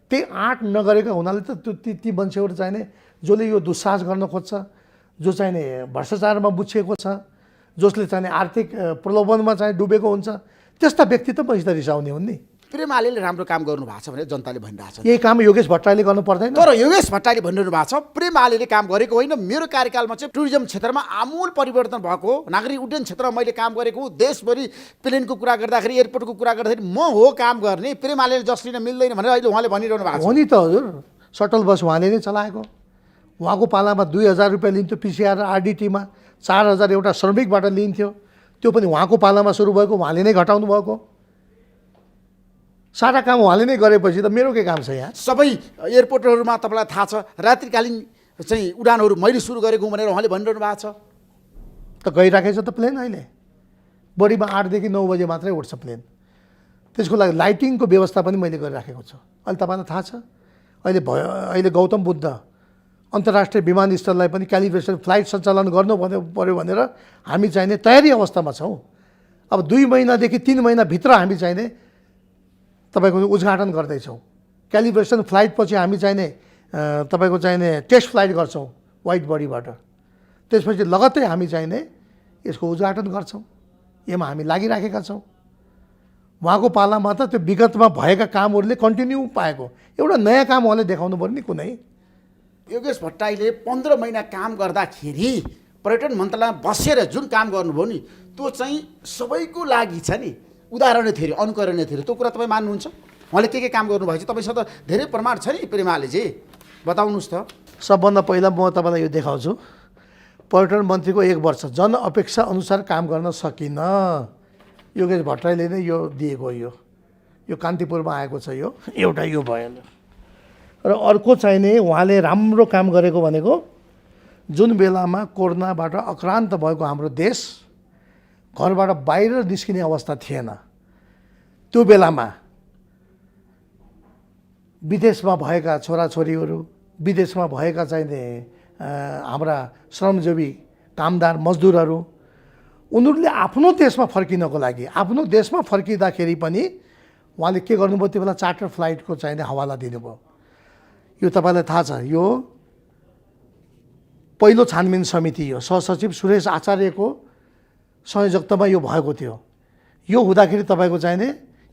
त्यही आँट नगरेको हुनाले त ती मान्छेहरू चाहिने जसले यो दुस्साहस गर्न खोज्छ, जो चाहिने भ्रष्टाचारमा बुझिएको छ, जसले चाहिने आर्थिक प्रलोभनमा चाहिँ डुबेको हुन्छ, त्यस्ता व्यक्ति त मसित रिसाउने हुन् नि। प्रेमाले राम्रो काम गर्नु भएको छ भने जनताले भनिरहेको छ। यही काम योगेश भट्टराईले गर्नु पर्दैन? तर योगेश भट्टराईले भनिरहनु भएको छ प्रेमाले काम गरेको होइन, मेरो कार्यकालमा चाहिँ टुरिज्म क्षेत्रमा आमूल परिवर्तन भएको, नागरिक उड्डयन क्षेत्रमा मैले काम गरेको, देशभरि प्लेनको कुरा गर्दाखेरि एयरपोर्टको कुरा गर्दाखेरि म हो काम गर्ने, प्रेमाले जस लिन मिल्दैन भनेर अहिले उहाँले भनिरहनु भएको छ। हो नि त हजुर, सटल बस उहाँले नै चलाएको। उहाँको पालामा 2000 रुपियाँ लिन्थ्यो पिसिआर र आरडिटीमा, 4000 एउटा श्रमिकबाट लिन्थ्यो, त्यो पनि उहाँको पालामा सुरु भएको, उहाँले नै घटाउनु भएको। सारा काम उहाँले नै गरेपछि त मेरो के काम छ यहाँ? सबै एयरपोर्टहरूमा तपाईँलाई थाहा छ रात्रिकालीन चाहिँ उडानहरू मैले सुरु गरेको भनेर उहाँले भनिरहनु भएको छ। त गइराखेको छ त प्लेन, अहिले बढीमा 8 देखि 9 बजे मात्रै उड्छ प्लेन। त्यसको लागि लाइटिङको व्यवस्था पनि मैले गरिराखेको छु। अहिले तपाईँलाई थाहा छ अहिले गौतम बुद्ध अन्तर्राष्ट्रिय विमानस्थललाई पनि क्यालिब्रेसन फ्लाइट सञ्चालन गर्नु पर्यो भनेर हामी चाहिने तयारी अवस्थामा छौँ। अब 2 महिनादेखि 3 महिनाभित्र हामी चाहिने तपाईँको उद्घाटन गर्दैछौँ। क्यालिब्रेसन फ्लाइट पछि हामी चाहिने तपाईँको चाहिने टेस्ट फ्लाइट गर्छौँ वाइड बडीबाट, त्यसपछि लगत्तै हामी चाहिने यसको उद्घाटन गर्छौँ। यसमा हामी लागिराखेका छौँ। उहाँको पालामा त त्यो विगतमा भएका कामहरूले कन्टिन्यू पाएको, एउटा नयाँ काम उहाँले देखाउनु पर्यो नि कुनै। योगेश भट्टराईले 15 महिना काम गर्दाखेरि पर्यटन मन्त्रालयमा बसेर जुन काम गर्नुभयो नि त्यो चाहिँ सबैको लागि छ नि, उदाहरणीय थियो, अनुकरणीय थियो। त्यो कुरा तपाईँ मान्नुहुन्छ? उहाँले के काम गर्नुभएको छ तपाईँसँग त धेरै प्रमाण छ नि प्रेमालेजी, बताउनुहोस् त। सबभन्दा पहिला म तपाईँलाई यो देखाउँछु। पर्यटन मन्त्रीको 1 वर्ष जनअपेक्षा अनुसार काम गर्न सकिनँ। योगेश भट्टराईले नै यो दिएको, यो कान्तिपुरमा आएको छ। यो एउटा यो भएन। र अर्को चाहिने उहाँले राम्रो काम गरेको भनेको जुन बेलामा कोरोनाबाट आक्रान्त भएको हाम्रो देश घरबाट बाहिर निस्किने अवस्था थिएन, त्यो बेलामा विदेशमा भएका छोराछोरीहरू, विदेशमा भएका चाहिने हाम्रा श्रमजीवी कामदार मजदुरहरू, उनीहरूले आफ्नो देशमा फर्किनको लागि आफ्नो देशमा फर्किँदाखेरि पनि उहाँले के गर्नुभयो, त्यो बेला चार्टर फ्लाइटको चाहिने हवाला दिनुभयो। यो तपाईँलाई थाहा छ, यो पहिलो छानबिन समिति हो, सहसचिव सुरेश आचार्यको संयोजकतामा यो भएको थियो। यो हुँदाखेरि तपाईँको चाहिने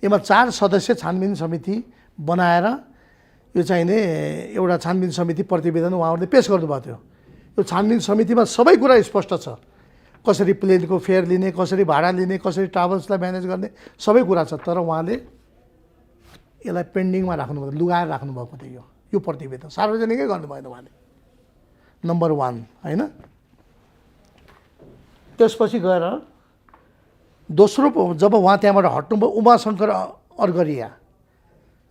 यसमा 4 सदस्य छानबिन समिति बनाएर यो चाहिने एउटा छानबिन समिति प्रतिवेदन उहाँहरूले पेस गर्नुभएको थियो। यो छानबिन समितिमा सबै कुरा स्पष्ट छ, कसरी प्लेनको फेयर लिने, कसरी भाडा लिने, कसरी ट्राभल्सलाई म्यानेज गर्ने, सबै कुरा छ। तर उहाँले यसलाई पेन्डिङमा राख्नुभयो, लुगाएर राख्नुभएको थियो। यो प्रतिवेदन सार्वजनिकै गर्नु भएन उहाँले, नम्बर 1 होइन। त्यसपछि गएर दोस्रो जब उहाँ त्यहाँबाट हट्नुभयो, उमाशङ्कर अर्गरिया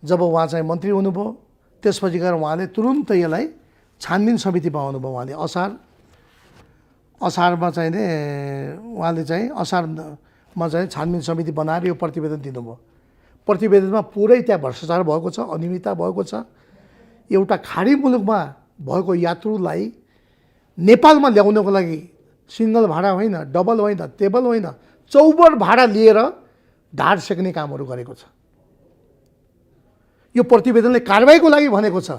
जब उहाँ चाहिँ मन्त्री हुनुभयो, त्यसपछि गएर उहाँले तुरुन्त यसलाई छानबिन समितिमा आउनुभयो। उहाँले असारमा चाहिने उहाँले चाहिँ असारमा चाहिँ छानबिन समिति बनाएर यो प्रतिवेदन दिनुभयो। प्रतिवेदनमा पुरै त्यहाँ भ्रष्टाचार भएको छ, अनियमितता भएको छ। एउटा खाडी मुलुकमा भएको यात्रुलाई नेपालमा ल्याउनको लागि सिङ्गल भाडा होइन, डबल होइन, टेबल होइन, चौबर भाडा लिएर ढाड सेक्ने कामहरू गरेको छ। यो प्रतिवेदनले कारबाहीको लागि भनेको छ,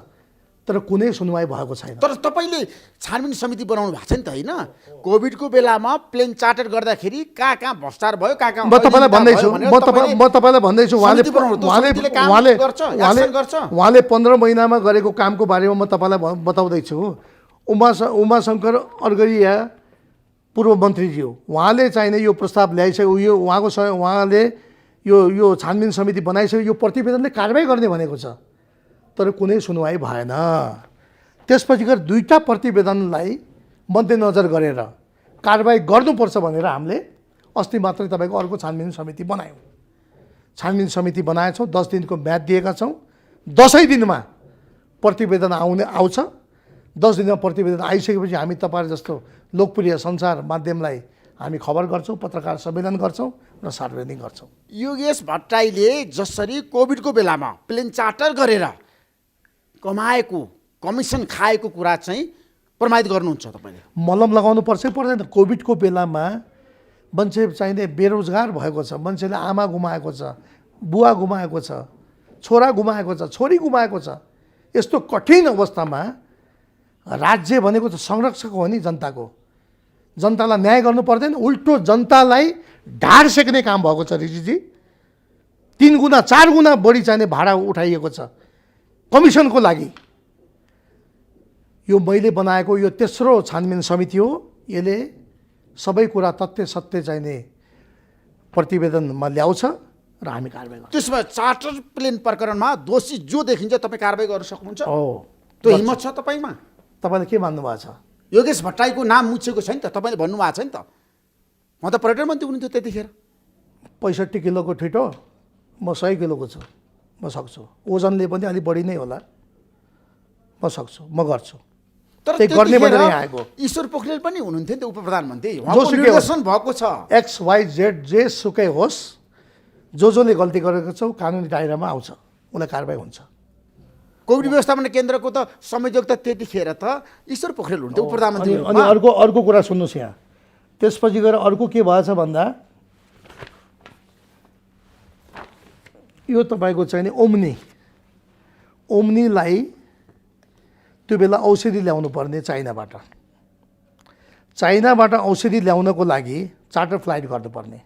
तर कुनै सुनवाई भएको छैन। तर तपाईँले छानबिन समिति बनाउनु भएको छ नि त होइन? कोभिडको बेलामा प्लेन चार्टर गर्दाखेरि कहाँ कहाँ भ्रष्टाचार भयो, कहाँ कहाँ म तपाईँलाई भन्दैछु, तपाईँले म तपाईँलाई भन्दैछु, समिति बनाउनु, त्यो समितिले काम गर्छ, एक्सन गर्छ। उहाँले 15 महिनामा गरेको कामको बारेमा म तपाईँलाई बताउँदैछु। उमाशङ्कर अरगरिया पूर्व मन्त्रीज्यू, उहाँले चाहिने यो प्रस्ताव ल्याइसक्यो, यो उहाँले यो छानबिन समिति बनाइसक्यो, यो प्रतिवेदनले कारबाही गर्ने भनेको छ, तर कुनै सुनवाई भएन। त्यसपछि गएर 2टा प्रतिवेदनलाई मध्यनजर गरेर कारबाही गर्नुपर्छ भनेर हामीले अस्ति मात्रै तपाईँको अर्को छानबिन समिति बनायौँ। छानबिन समिति बनाएछौँ, 10 दिनको म्याद दिएका छौँ। 10 दिनमा प्रतिवेदन आउँछ। 10 दिनमा प्रतिवेदन आइसकेपछि हामी तपाईँहरू जस्तो लोकप्रिय सञ्चार माध्यमलाई हामी खबर गर्छौँ, पत्रकार सम्मेलन गर्छौँ र सार्वजनिक गर्छौँ। योगेश भट्टराईले जसरी कोभिडको बेलामा प्लेन चार्टर गरेर कमाएको कमिसन खाएको कुरा चाहिँ प्रमाणित गर्नुहुन्छ तपाईँले? मलम लगाउनु पर्छ पर्दैन? कोभिडको बेलामा मान्छे चाहिने बेरोजगार भएको छ, मान्छेले आमा गुमाएको छ, बुवा गुमाएको छ, छोरा गुमाएको छ, छोरी गुमाएको छ। यस्तो कठिन अवस्थामा राज्य भनेको त संरक्षक हो नि जनताको। जनतालाई न्याय गर्नु पर्दैन, उल्टो जनतालाई ढाड सेक्ने काम भएको छ ऋषिजी। 3 गुणा 4 गुणा बढी चाहिने भाडा उठाइएको छ कमिसनको लागि। यो मैले बनाएको यो तेस्रो छानबिन समिति हो। यसले सबै कुरा तथ्य सत्य चाहिने प्रतिवेदनमा ल्याउँछ र हामी कारबाही गर्छौँ। त्यसमा चार्टर प्लेन प्रकरणमा दोषी जो देखिन्छ तपाईँ कारबाही गर्न सक्नुहुन्छ? हो, त्यो हिम्मत छ तपाईँमा? तपाईँले के मान्नु भएको छ? योगेश भट्टराईको नाम मुछेको छ नि त, तपाईँले भन्नुभएको छ नि त। म त पर्यटन मन्त्री हुनुहुन्थ्यो त्यतिखेर। 65 किलोको ठिटो, म 100 किलोको छु, म सक्छु। ओजनले पनि अलिक बढी नै होला, म सक्छु, म गर्छु। तर त्यही गर्ने भनेर यहाँ आएको। ईश्वर पोखरेल पनि हुनुहुन्थ्यो नि त उप प्रधानमन्त्री, जोसुकै उहाँको होस्। निर्देशन भएको छ। XYZ जे सुकै होस्, जसले गल्ती गरेको छ कानुनी दायरामा आउँछ, उसलाई कारबाही हुन्छ। कोभिड व्यवस्थापन केन्द्रको त संयोजक त त्यतिखेर त ईश्वर पोखरेल हुनुहुन्थ्यो उप प्रधानमन्त्री। अनि अर्को कुरा सुन्नुहोस् यहाँ। त्यसपछि गएर अर्को के भएछ भन्दा यो तपाईँको चाहिने ओम्नीलाई त्यो बेला औषधि ल्याउनु पर्ने चाइनाबाट औषधि ल्याउनको लागि चार्टर फ्लाइट गर्नुपर्ने।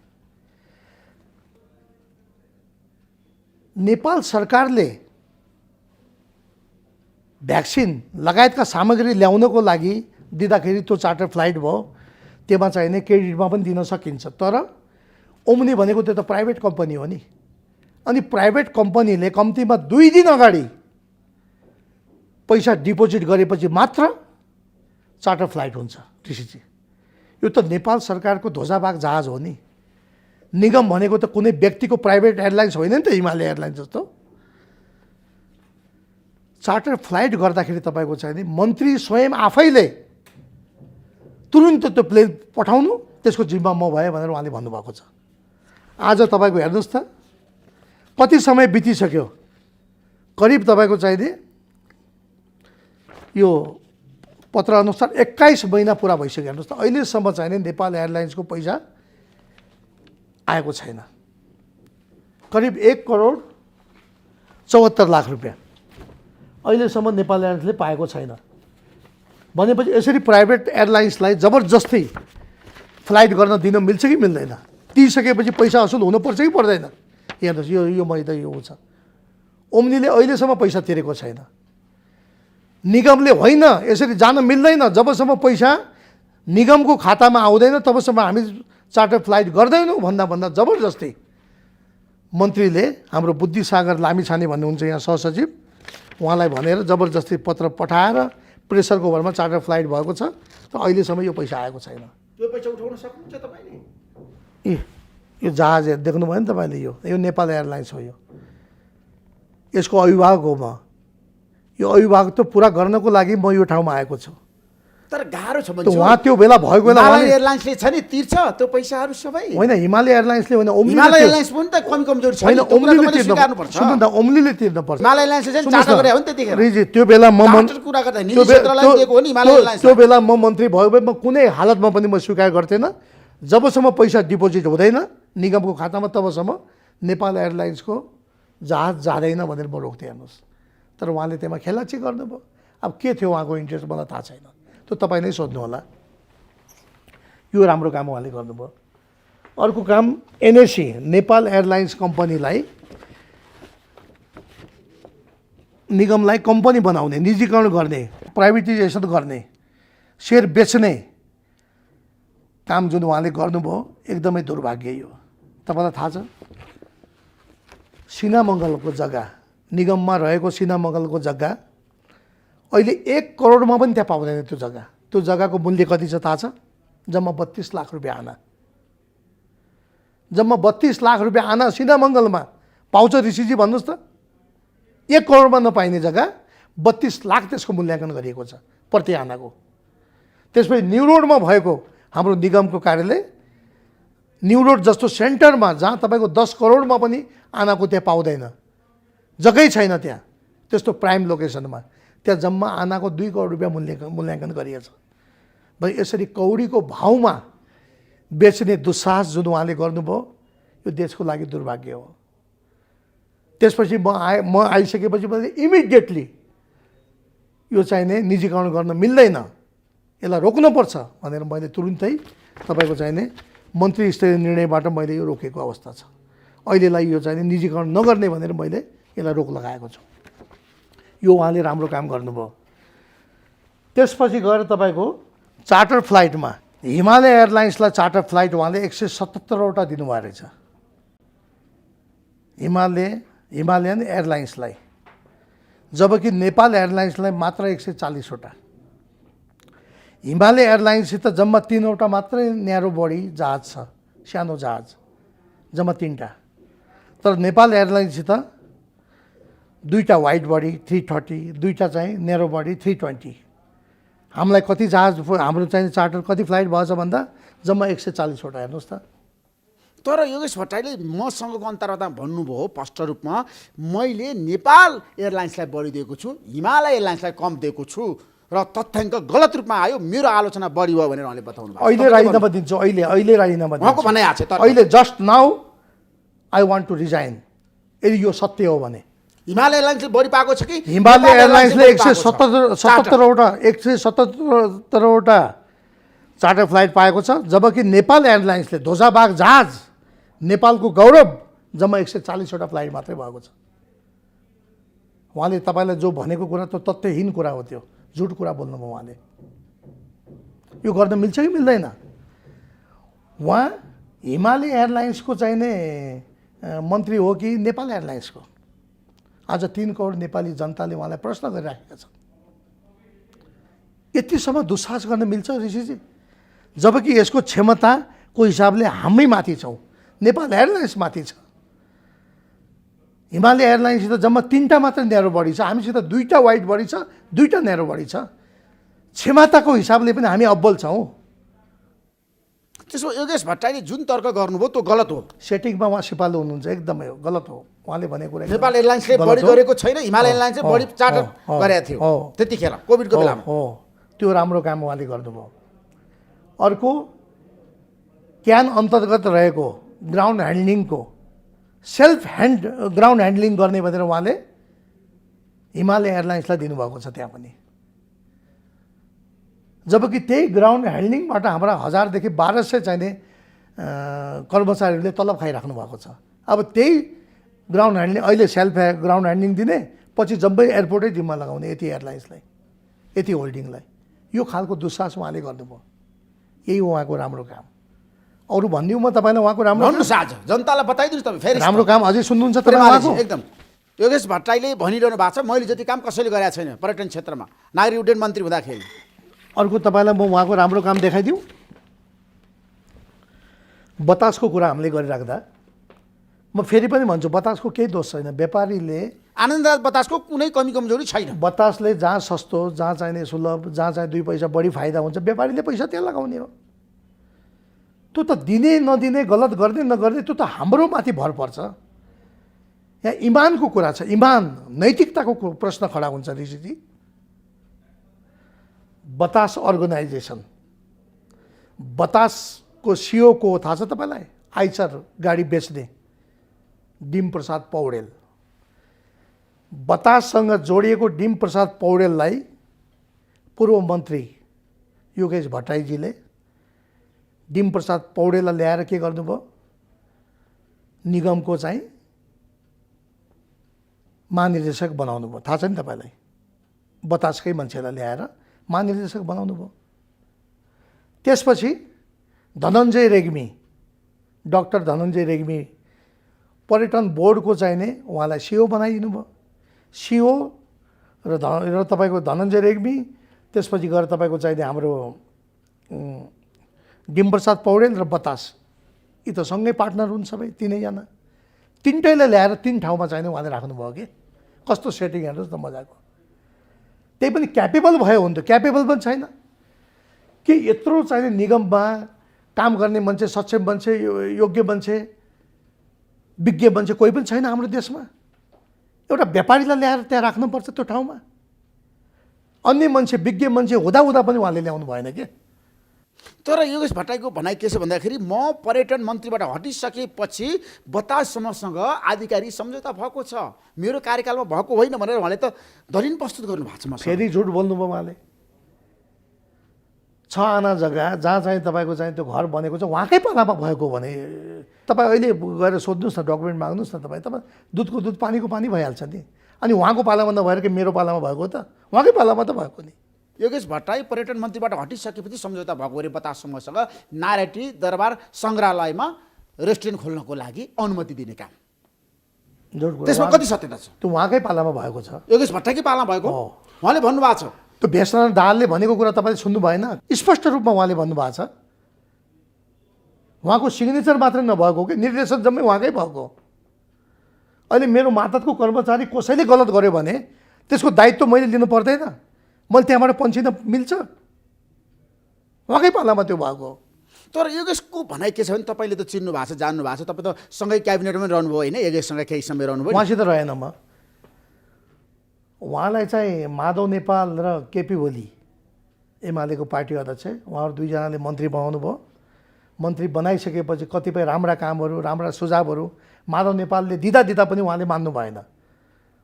नेपाल सरकारले भ्याक्सिन लगायतका सामग्री ल्याउनको लागि दिँदाखेरि त्यो चार्टर फ्लाइट भयो, त्यसमा चाहिने क्रेडिटमा पनि दिन सकिन्छ। तर ओम्नी भनेको त्यो त प्राइभेट कम्पनी हो नि, अनि प्राइभेट कम्पनीले कम्तीमा 2 दिन अगाडि पैसा डिपोजिट गरेपछि मात्र चार्टर फ्लाइट हुन्छ ऋषिजी। यो त नेपाल सरकारको ध्वजाबाग जहाज हो नि। निगम भनेको त कुनै व्यक्तिको प्राइभेट एयरलाइन्स होइन नि त, हिमालय एयरलाइन्स जस्तो। चार्टर फ्लाइट गर्दाखेरि तपाईँको चाहिने मन्त्री स्वयं आफैले तुरुन्त त्यो प्लेन पठाउनु, त्यसको जिम्मा म भएँ भनेर उहाँले भन्नुभएको छ। आज तपाईँको हेर्नुहोस् त कति समय बितिसक्यो, करिब तपाईँको चाहिने यो पत्र अनुसार 21 महिना पुरा भइसक्यो। हेर्नुहोस् त अहिलेसम्म चाहिने नेपाल एयरलाइन्सको पैसा आएको छैन। करिब 1,74,00,000 रुपियाँ अहिलेसम्म नेपाल एयरलाइन्सले पाएको छैन। भनेपछि यसरी प्राइभेट एयरलाइन्सलाई जबरजस्ती फ्लाइट गर्न दिन मिल्छ कि मिल्दैन? तिर्सकेपछि पैसा असुल हुनुपर्छ कि पर्दैन? हेर्नुहोस् यो मैदा यो छ। ओम्नीले अहिलेसम्म पैसा तिरेको छैन। निगमले होइन यसरी जान मिल्दैन, जबसम्म पैसा निगमको खातामा आउँदैन तबसम्म हामी चार्टर फ्लाइट गर्दैनौँ भन्दा जबरजस्ती मन्त्रीले, हाम्रो बुद्धिसागर लामिछाने भन्नुहुन्छ यहाँ सहसचिव, उहाँलाई भनेर जबरजस्ती पत्र पठाएर प्रेसरको भरमा चार्टर फ्लाइट भएको छ। तर अहिलेसम्म यो पैसा आएको छैन। त्यो पैसा उठाउन सक्नुहुन्छ तपाईँले? यो जहाज देख्नुभयो नि तपाईँले, यो नेपाल एयरलाइन्स हो। यसको अभिभावक हो म। यो अभिभावक त पुरा गर्नको लागि म यो ठाउँमा आएको छु। तर गाह्रो छ त उहाँ त्यो बेला भएको बेला एयरलाइन्सले छ नि तिर्छ त्यो पैसाहरू सबै। होइन हिमालय एयरलाइन्सले होइन, हिमालय एयरलाइन्स पनि त कमी कमजोरी छ होइन, नि, त्यो कुरा ओम्नीले तपाईँले स्वीकार्नुपर्छ। सुन्नु न, ओम्नीले तिर्नुपर्छ। हिमालय एयरलाइन्सले चाहिँ चार्टर गरे हो नि त्यतिखेर। रिजी त्यो बेला चार्टर कुरा गर्दा निजी क्षेत्रलाई दिएको हो नि हिमालय एयरलाइन्स। त्यो बेला म मन्त्री भएको भए म कुनै हालतमा पनि म स्वीकार गर्थेन। जबसम्म पैसा डिपोजिट हुँदैन निगमको खातामा तबसम्म नेपाल एयरलाइन्सको जहाज जाँदैन भनेर म रोक्थेँ। हेर्नुहोस्, तर उहाँले त्यसमा खेलाची गर्नुभयो। अब के थियो उहाँको इन्ट्रेस्ट मलाई थाहा छैन, त्यो तपाईँ नै सोध्नु होला। यो राम्रो काम उहाँले गर्नुभयो। अर्को काम एनएसी नेपाल एयरलाइन्स कम्पनीलाई निगमलाई कम्पनी बनाउने, निजीकरण गर्ने, प्राइभेटाइजेसन गर्ने, सेयर बेच्ने काम जुन उहाँले गर्नुभयो एकदमै दुर्भाग्य हो। तपाईँलाई थाहा छ सिनामङ्गलको जग्गा, निगममा रहेको सिनामङ्गलको जग्गा अहिले 1 करोडमा पनि त्यहाँ पाउँदैन। त्यो जग्गाको मूल्य कति छ थाहा छ? जम्मा 32 लाख रुपियाँ आना। जम्मा 32 लाख रुपियाँ आना सिनामङ्गलमा पाउँछ ऋषिजी भन्नुहोस् त। 1 करोडमा नपाइने जग्गा 32 लाख त्यसको मूल्याङ्कन गरिएको छ प्रति आनाको। त्यसपछि न्यु रोडमा भएको हाम्रो निगमको कार्यालय, न्यु रोड जस्तो सेन्टरमा जहाँ तपाईँको 10 करोडमा पनि आनाको त्यहाँ पाउँदैन, जग्गै छैन त्यहाँ, त्यस्तो प्राइम लोकेसनमा त्यहाँ जम्मा आनाको 2 करोड रुपियाँ मूल्याङ्कन गरिएछ। भाइ यसरी कौडीको भाउमा बेच्ने दुस्साहस जुन उहाँले गर्नुभयो यो देशको लागि दुर्भाग्य हो। त्यसपछि म आइसकेपछि मैले इमिडिएटली यो चाहिने निजीकरण गर्न मिल्दैन, यसलाई रोक्नुपर्छ भनेर मैले तुरुन्तै तपाईँको चाहिने मन्त्री स्तरीय निर्णयबाट मैले यो रोकेको अवस्था छ। अहिलेलाई यो चाहिने निजीकरण नगर्ने भनेर मैले यसलाई रोक लगाएको छु। यो उहाँले राम्रो काम गर्नुभयो। त्यसपछि गएर तपाईँको चार्टर फ्लाइटमा हिमालय एयरलाइन्सलाई चार्टर फ्लाइट उहाँले 177वटा दिनुभएको रहेछ। हिमालयन एयरलाइन्सलाई, जबकि नेपाल एयरलाइन्सलाई मात्र 140वटा। हिमालय एयरलाइन्ससित जम्मा 3वटा मात्रै न्यारो बडी जहाज छ, सानो जहाज, जम्मा 3टा। तर नेपाल एयरलाइन्ससित 2टा वाइड बडी 330, 2टा चाहिँ न्यारो बडी 320। हामीलाई कति जहाज, हाम्रो चाहिँ चार्टर कति फ्लाइट भएछ भन्दा जम्मा 140वटा। हेर्नुहोस् त। तर योगेश भट्टराईले मसँगको अन्तर्वार्ता भन्नुभयो स्पष्ट रूपमा, मैले नेपाल एयरलाइन्सलाई बढी दिएको छु, हिमालय एयरलाइन्सलाई कम दिएको छु र तथ्याङ्क गलत रूपमा आयो, मेरो आलोचना बढी भयो भनेर उहाँले बताउनु भयो। अहिले राजीनामा दिन्छु, अहिले राजीनामा दिन्छु। उहाँको भनाइ आएको छ। अहिले just now I want to resign. यदि यो सत्य हो भने हिमालय एयरलाइन्सले बढी पाएको छ कि हिमालय एयरलाइन्सले 177वटा चार्टर फ्लाइट पाएको छ, जबकि नेपाल एयरलाइन्सले ध्वजाबाग जहाज, नेपालको गौरव, जम्मा 140वटा फ्लाइट मात्रै भएको छ। उहाँले तपाईँलाई जो भनेको कुरा त तथ्यहीन कुरा हो, त्यो झुट कुरा बोल्नुभयो उहाँले। यो गर्न मिल्छ कि मिल्दैन? उहाँ हिमालय एयरलाइन्सको चाहिने मन्त्री हो कि नेपाल एयरलाइन्सको? आज 3 करोड नेपाली जनताले उहाँलाई प्रश्न गरिराखेका छन्। यतिसम्म दुस्साहस गर्न मिल्छ ऋषिजी? जबकि यसको क्षमताको हिसाबले हामी माथि छौँ, नेपाल एयरलाइन्स माथि छ। हिमालय एयरलाइन्ससित जम्मा 3टा मात्र न्यारो बडी छ, हामीसित 2टा वाइड बडी छ, 2टा न्यारो बडी छ। क्षमताको हिसाबले पनि हामी अब्बल छौँ। त्यसो योगेश भट्टराईले जुन तर्क गर्नुभयो त्यो गलत हो। सेटिङमा उहाँ सिपालु हुनुहुन्छ, एकदमै हो, गलत हो उहाँले भनेको कुरा। नेपाल एयरलाइन्सले बढी गरेको छैन, हिमालय एयरलाइन्सले बढी चार्टर गरेको थियो त्यतिखेर कोभिडको बेलामा। हो, त्यो राम्रो काम उहाँले गर्नुभयो। अर्को क्यान अन्तर्गत रहेको ग्राउन्ड ह्यान्डलिङको ग्राउन्ड ह्यान्डलिङ गर्ने भनेर उहाँले हिमालय एयरलाइन्सलाई दिनुभएको छ त्यहाँ पनि। जबकि त्यही ग्राउन्ड ह्यान्डलिङबाट हाम्रा 1000 देखि 1200 चाहिने कर्मचारीहरूले तलब खाइराख्नु भएको छ। अब त्यही ग्राउन्ड ह्यान्डलिङ अहिले सेल्फ ग्राउन्ड ह्यान्डलिङ दिने, पछि जम्मै एयरपोर्टै जिम्मा लगाउने यति एयरलाइन्सलाई, यति होल्डिङलाई। यो खालको दुस्साहस उहाँले गर्नुभयो। यही हो उहाँको राम्रो काम। अरू भनिदिउँ म तपाईँलाई उहाँको राम्रो भन्नुहोस्, आज जनतालाई बताइदिनुहोस् तपाईँ फेरि। राम्रो काम अझै सुन्नुहुन्छ तपाईँ? एकदम योगेश भट्टराईले भनिरहनु भएको छ, मैले जति काम कसैले गरेको छैन पर्यटन क्षेत्रमा नागरिक उड्डयन मन्त्री हुँदाखेरि। अर्को तपाईँलाई म उहाँको राम्रो काम देखाइदिउँ। बतासको कुरा हामीले गरिराख्दा म फेरि पनि भन्छु, बतासको केही दोष छैन। व्यापारीले आनन्दराज बतासको कुनै कमी कमजोरी छैन। बतासले जहाँ सस्तो, जहाँ चाहिने सुलभ, जहाँ चाहिँ 2 पैसा बढी फाइदा हुन्छ, व्यापारीले पैसा त्यहाँ लगाउने हो। त्यो त दिने नदिने, गलत गर्ने नगर्ने, त्यो त हाम्रो माथि भर पर्छ। यहाँ इमानको कुरा छ, इमान नैतिकताको प्रश्न खडा हुन्छ ऋषिजी। बतास अर्गनाइजेसन, बतासको सिओ को थाहा छ तपाईँलाई? आइचर गाडी बेच्ने डिम प्रसाद पौडेल। बताससँग जोडिएको डिम प्रसाद पौडेललाई पूर्व मन्त्री योगेश भट्टराईजीले डिम्प्रसाद पौडेललाई ल्याएर के गर्नुभयो, निगमको चाहिँ महानिर्देशक बनाउनु भयो। थाहा छ नि तपाईँलाई, बतासकै मान्छेलाई ल्याएर महानिर्देशक बनाउनु भयो। त्यसपछि धनञ्जय रेग्मी, डाक्टर धनञ्जय रेग्मी पर्यटन बोर्डको चाहिने उहाँलाई सिओ बनाइदिनु भयो। सिओ र तपाईँको धनञ्जय रेग्मी, त्यसपछि गएर तपाईँको चाहिने हाम्रो डिम्प्रसाद पौडेल र बतास, यी त सँगै पार्टनर हुन् सबै तिनैजना। तिनटैलाई ल्याएर तिन ठाउँमा चाहिने उहाँले राख्नुभयो कि कस्तो सेटिङ हेर्नुहोस् न मजाको। त्यही पनि क्यापेबल भयो हुन्थ्यो, क्यापेबल पनि छैन कि यत्रो चाहिने निगममा काम गर्ने मान्छे, सक्षम मान्छे, योग्य मान्छे, विज्ञ मान्छे कोही पनि छैन हाम्रो देशमा। एउटा व्यापारीलाई ल्याएर त्यहाँ राख्नुपर्छ त्यो ठाउँमा। अन्य मान्छे, विज्ञ मान्छे हुँदा पनि उहाँले ल्याउनु भएन कि। तर योगेश भट्टराईको भनाइ के छ भन्दाखेरि म पर्यटन मन्त्रीबाट हटिसकेपछि बतास समूहसँग आधिकारिक सम्झौता भएको छ, मेरो कार्यकालमा भएको होइन भनेर उहाँले त दलिल प्रस्तुत गर्नुभएको छ। फेरि झुट बोल्नुभयो उहाँले। 6 आना जग्गा जहाँ चाहिँ तपाईँको चाहिँ त्यो घर बनेको छ उहाँकै पालामा भएको भने तपाईँ अहिले गएर सोध्नुहोस् न, डकुमेन्ट माग्नुहोस् न। तपाईँ दुधको दुध पानीको पानी भइहाल्छ नि। अनि उहाँको पालामा नभएर कि मेरो पालामा भएको त उहाँकै पालामा त भएको नि। योगेश भट्टराई पर्यटन मन्त्रीबाट हटिसकेपछि सम्झौता भएको अरे बतास समूहसँग नारायणी दरबार सङ्ग्रहालयमा रेस्टुरेन्ट खोल्नको लागि अनुमति दिने काम। त्यसमा कति सत्यता छ? त्यो उहाँकै पालामा भएको छ, योगेश भट्टराईकै पालामा भएको उहाँले भन्नुभएको छ। त्यो भेषनाथ दाहालले भनेको कुरा तपाईँले सुन्नु भएन? स्पष्ट रूपमा उहाँले भन्नुभएको छ। उहाँको सिग्नेचर मात्रै नभएको कि निर्देशन जम्मै उहाँकै भएको। अहिले मेरो मातहतको कर्मचारी कसैले गलत गर्यो भने त्यसको दायित्व मैले लिनु पर्दैन, मैले त्यहाँबाट पन्छिन मिल्छ, उहाँकै पालामा त्यो भएको। तर योगेशको भनाइ के छ भने तपाईँले त चिन्नु भएको छ, जान्नु भएको छ, तपाईँ त सँगै क्याबिनेटमा रहनुभयो होइन, योगेशसँग केही समय रहनुभयो। उहाँसित रहेन म। उहाँलाई चाहिँ माधव नेपाल र केपी ओली एमालेको पार्टी अध्यक्ष, उहाँहरू दुईजनाले मन्त्री बनाउनु भयो। मन्त्री बनाइसकेपछि कतिपय राम्रा कामहरू, राम्रा सुझावहरू माधव नेपालले दिँदा पनि उहाँले मान्नु भएन।